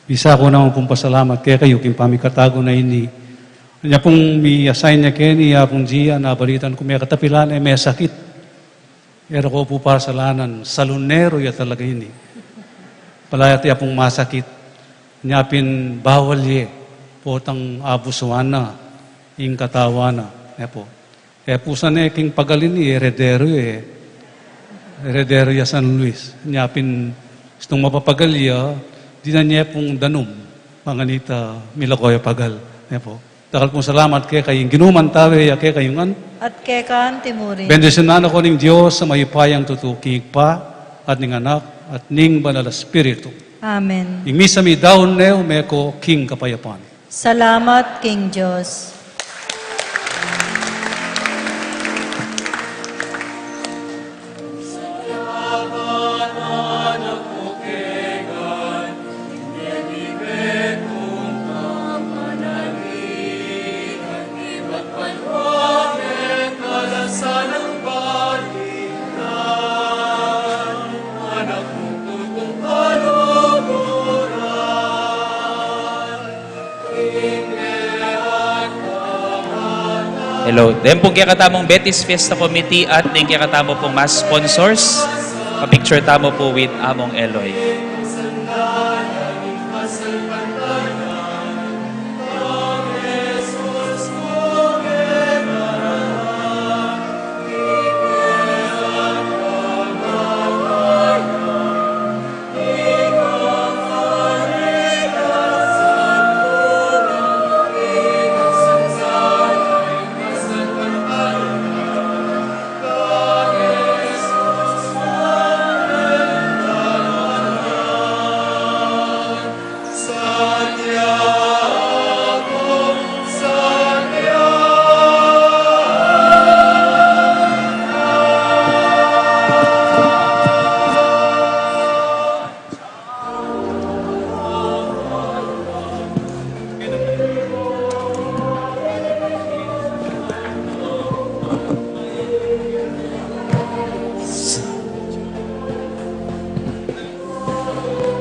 Isa ko naman pong pasalamat kaya kayo, king pamikatago na ini. Kanya pong mi-assign niya Kenny, pong Gia, nabalitan ko may katapilan, may sakit. Pero ko po para sa lanan, salunero ya talaga ini. Palayat ya pong masakit. Kanya pin bawal ye, potang abuswana, ing katawana. Kaya po. Kaya po sa king pagalin ni Heredero Heredero ya San Luis. Kanya pin itong mapapagalya, di na niya pong danum, panganita Milakoya Pagal. Yan po. Takal pong salamat kaya kayong ginuman tawe, kaya kayong an. At kekan timuri. Bendisyonan ako ng Diyos sa mayupayang tutukig pa, at ning anak, at ning banal na Espiritu. Amen. Ing misa mi daon neo, meko king kapayapan. Salamat, King Diyos. Sa ng Hello. Then pong kaya katamong Betis Fiesta Committee at din kaya katamo pong mass sponsors. Pa-picture tamo po with Among Eloy.